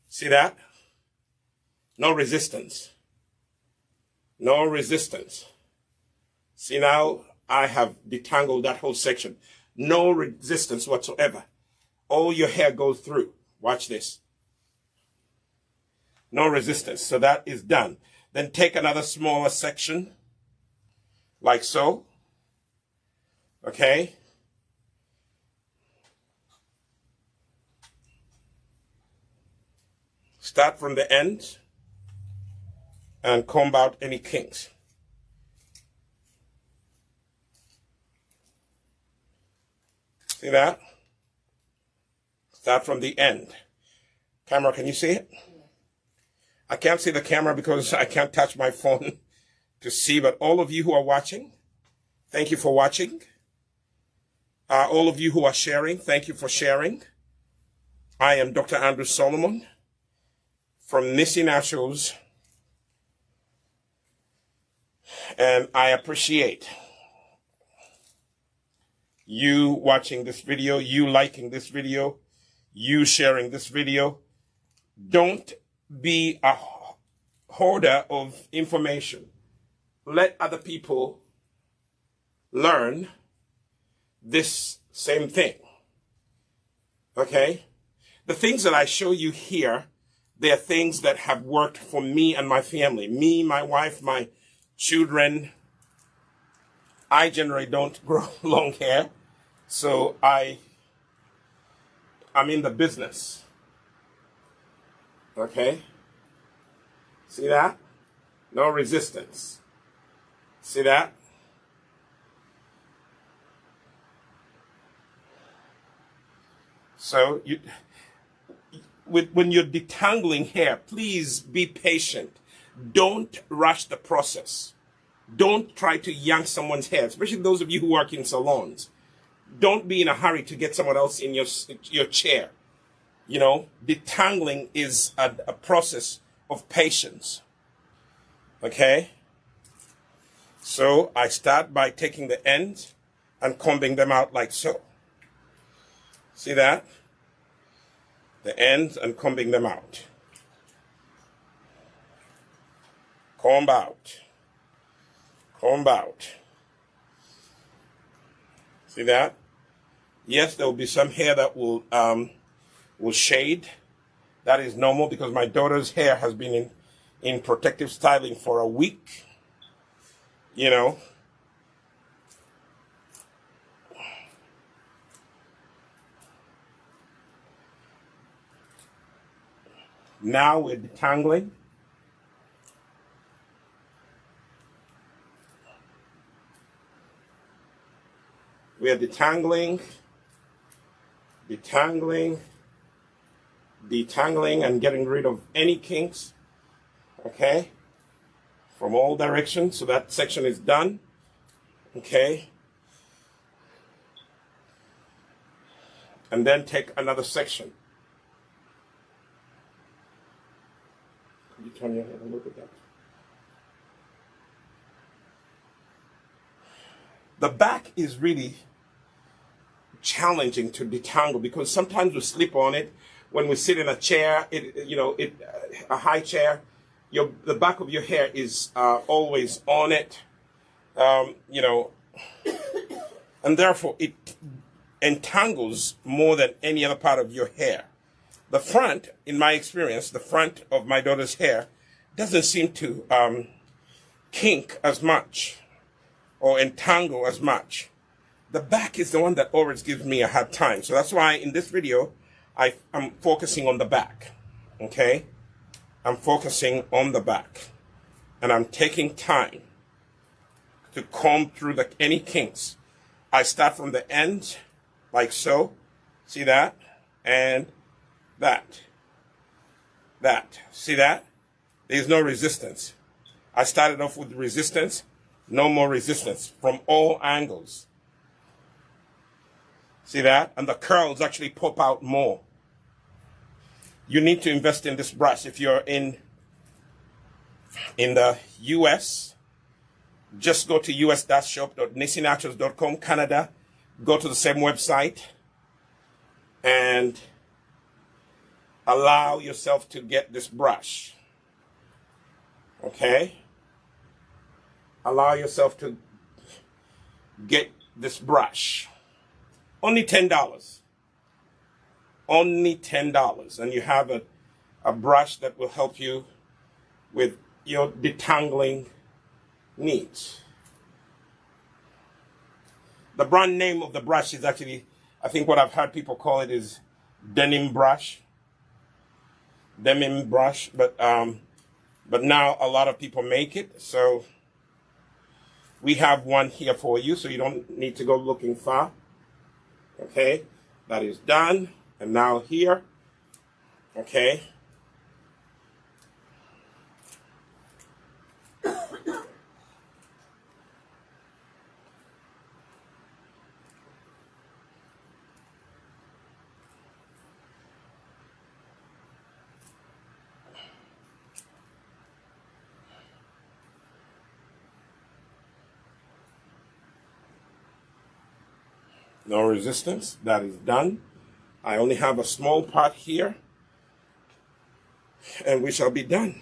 See that? No resistance. No resistance. See now, I have detangled that whole section. No resistance whatsoever. All your hair goes through. Watch this. No resistance. So that is done. Then take another smaller section, like so. Okay? Start from the end and comb out any kinks. See that? Start from the end. Camera, can you see it? I can't see the camera because I can't touch my phone to see, but all of you who are watching, thank you for watching. All of you who are sharing, thank you for sharing. I am Dr. Andrew Solomon from Nisi Naturals, and I appreciate you watching this video, you liking this video, you sharing this video. Don't be a hoarder of information. Let other people learn this same thing. Okay? The things that I show you here, they're things that have worked for me and my family. Me, my wife, my children. I generally don't grow long hair, so I'm in the business. Okay? See that? No resistance. See that? So when you're detangling hair, please be patient. Don't rush the process. Don't try to yank someone's hair, especially those of you who work in salons. Don't be in a hurry to get someone else in your chair. You know, detangling is a process of patience. Okay? So I start by taking the ends and combing them out like so. See that? The ends and combing them out. Comb out. Comb out. See that? Yes, there will be some hair that will shade. That is normal because my daughter's hair has been in protective styling for a week. You know. Now we're detangling. We are detangling, detangling, detangling, and getting rid of any kinks, okay, from all directions. So that section is done, okay. And then take another section. Could you turn your head and look at that? The back is really challenging to detangle because sometimes we slip on it when we sit in a chair, a high chair. The back of your hair is always on it, and therefore it entangles more than any other part of your hair. The front, in my experience, the front of my daughter's hair doesn't seem to kink as much or entangle as much. The back is the one that always gives me a hard time. So that's why in this video, I'm focusing on the back, okay? I'm focusing on the back. And I'm taking time to comb through any kinks. I start from the end, like so. See that? And that. That. See that? There's no resistance. I started off with resistance. No more resistance from all angles. See that? And the curls actually pop out more. You need to invest in this brush. If you're in the US, just go to us-shop.nisinaturals.com, Canada. Go to the same website and allow yourself to get this brush. Okay? Allow yourself to get this brush. Only $10. Only $10. And you have a brush that will help you with your detangling needs. The brand name of the brush is actually, I think what I've heard people call it is denim brush. Deming brush, but now a lot of people make it, so we have one here for you, so you don't need to go looking far. Okay, that is done, and now here, okay. No resistance. That is done. I only have a small part here, and we shall be done.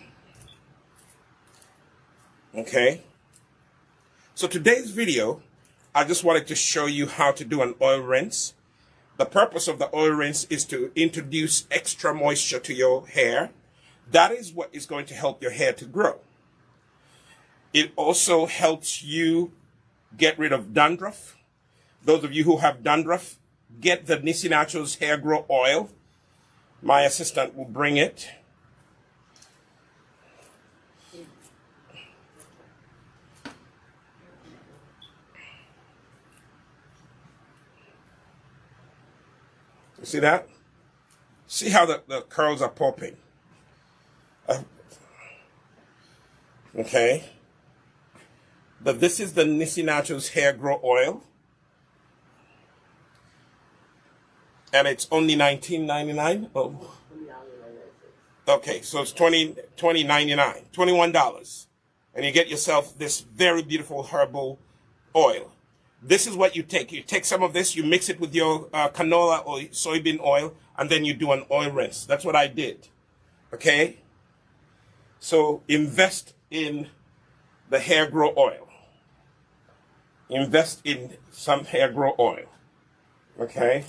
Okay. So today's video, I just wanted to show you how to do an oil rinse. The purpose of the oil rinse is to introduce extra moisture to your hair. That is what is going to help your hair to grow. It also helps you get rid of dandruff. Those of you who have dandruff, get the Nisi Naturals Hair Grow Oil. My assistant will bring it. You see that? See how the curls are popping. Okay. But this is the Nisi Naturals Hair Grow Oil. And it's only $19.99. Oh. Okay, so it's $20.99, $21. And you get yourself this very beautiful herbal oil. This is what you take. You take some of this, you mix it with your canola or soybean oil, and then you do an oil rinse. That's what I did. Okay? So invest in the hair grow oil. Invest in some hair grow oil. Okay?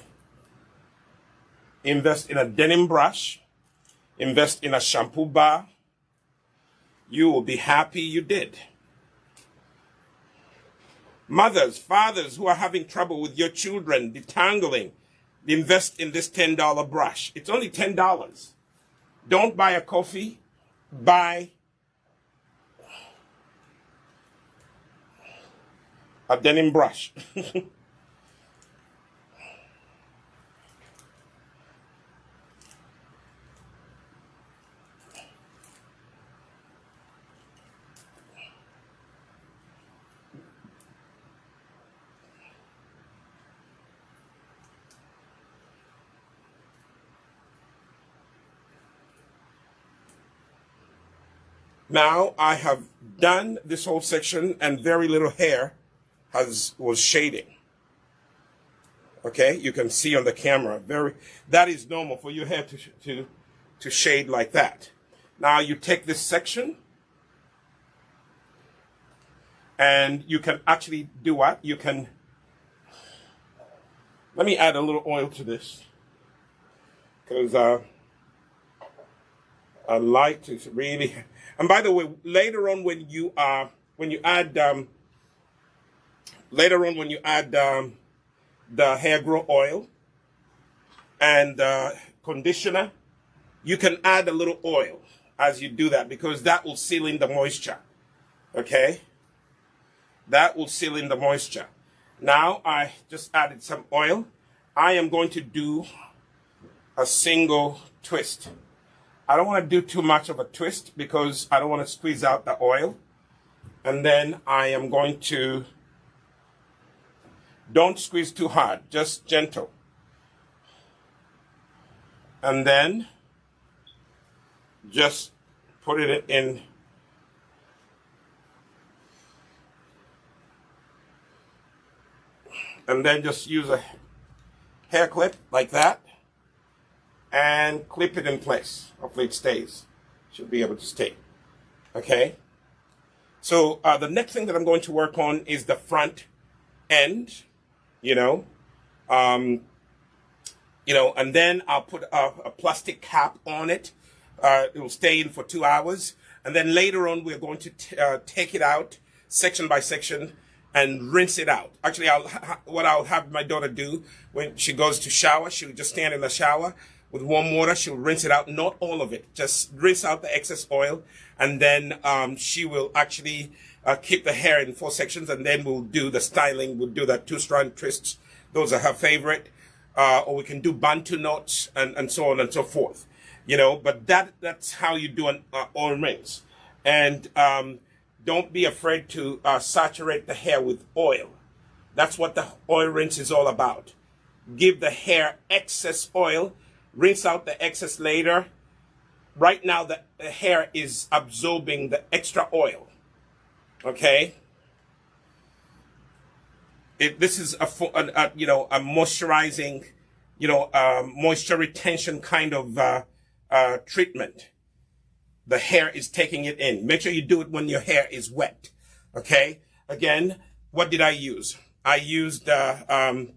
Invest in a denim brush. Invest in a shampoo bar. You will be happy you did. Mothers, fathers who are having trouble with your children detangling, invest in this $10 brush. It's only $10. Don't buy a coffee. Buy a denim brush. Now I have done this whole section and very little hair was shading. Okay, you can see on the camera, that is normal for your hair to shade like that. Now you take this section and you can actually do what? You can, let me add a little oil to this because I like to really, and by the way, later on when you add the hair grow oil and conditioner, you can add a little oil as you do that because that will seal in the moisture. Okay? That will seal in the moisture. Now I just added some oil. I am going to do a single twist. I don't want to do too much of a twist because I don't want to squeeze out the oil. And then I am going to, don't squeeze too hard, just gentle. And then just put it in. And then just use a hair clip like that and clip it in place. Hopefully it stays. Should be able to stay. Okay? So the next thing that I'm going to work on is the front end, and then I'll put a plastic cap on it. It will stay in for 2 hours. And then later on, we're going to take it out section by section and rinse it out. Actually, what I'll have my daughter do when she goes to shower, she'll just stand in the shower with warm water. She'll rinse it out, not all of it, just rinse out the excess oil. And then she will actually keep the hair in 4 sections, and then we'll do the styling. We'll do the 2-strand twists. Those are her favorite. Or we can do bantu knots and so on and so forth. You know, but that's how you do an oil rinse. And don't be afraid to saturate the hair with oil. That's what the oil rinse is all about. Give the hair excess oil, rinse out the excess later. Right now, the hair is absorbing the extra oil. Okay? This is a moisturizing, moisture retention kind of treatment. The hair is taking it in. Make sure you do it when your hair is wet. Okay? Again, what did I use? I used the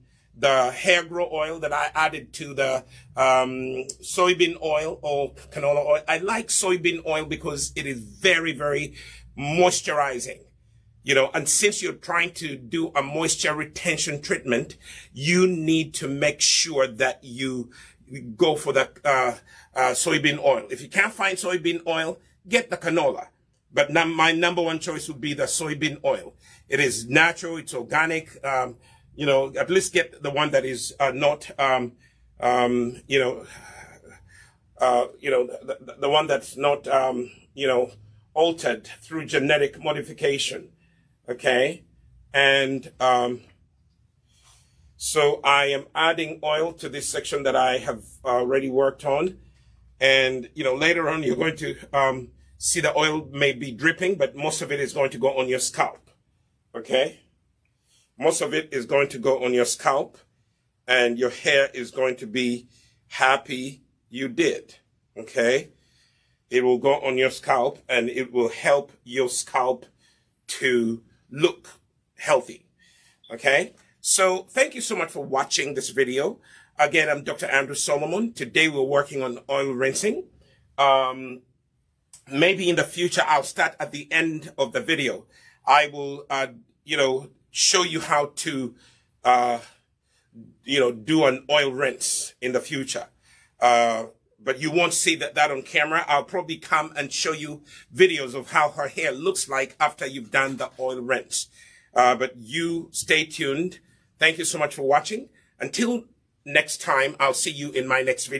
hair grow oil that I added to the soybean oil or canola oil. I like soybean oil because it is very, very moisturizing. And since you're trying to do a moisture retention treatment, you need to make sure that you go for the soybean oil. If you can't find soybean oil, get the canola. But my number one choice would be the soybean oil. It is natural, it's organic. At least get the one that is not, the one that's not, altered through genetic modification. Okay. And, so I am adding oil to this section that I have already worked on. And, later on you're going to, see the oil may be dripping, but most of it is going to go on your scalp. Okay. Most of it is going to go on your scalp, and your hair is going to be happy you did. Okay. It will go on your scalp, and it will help your scalp to look healthy. Okay. So thank you so much for watching this video. Again, I'm Dr. Andrew Solomon. Today we're working on oil rinsing. Maybe in the future, I'll start at the end of the video. I will, show you how to, do an oil rinse in the future. But you won't see that on camera. I'll probably come and show you videos of how her hair looks like after you've done the oil rinse. But you stay tuned. Thank you so much for watching. Until next time, I'll see you in my next video.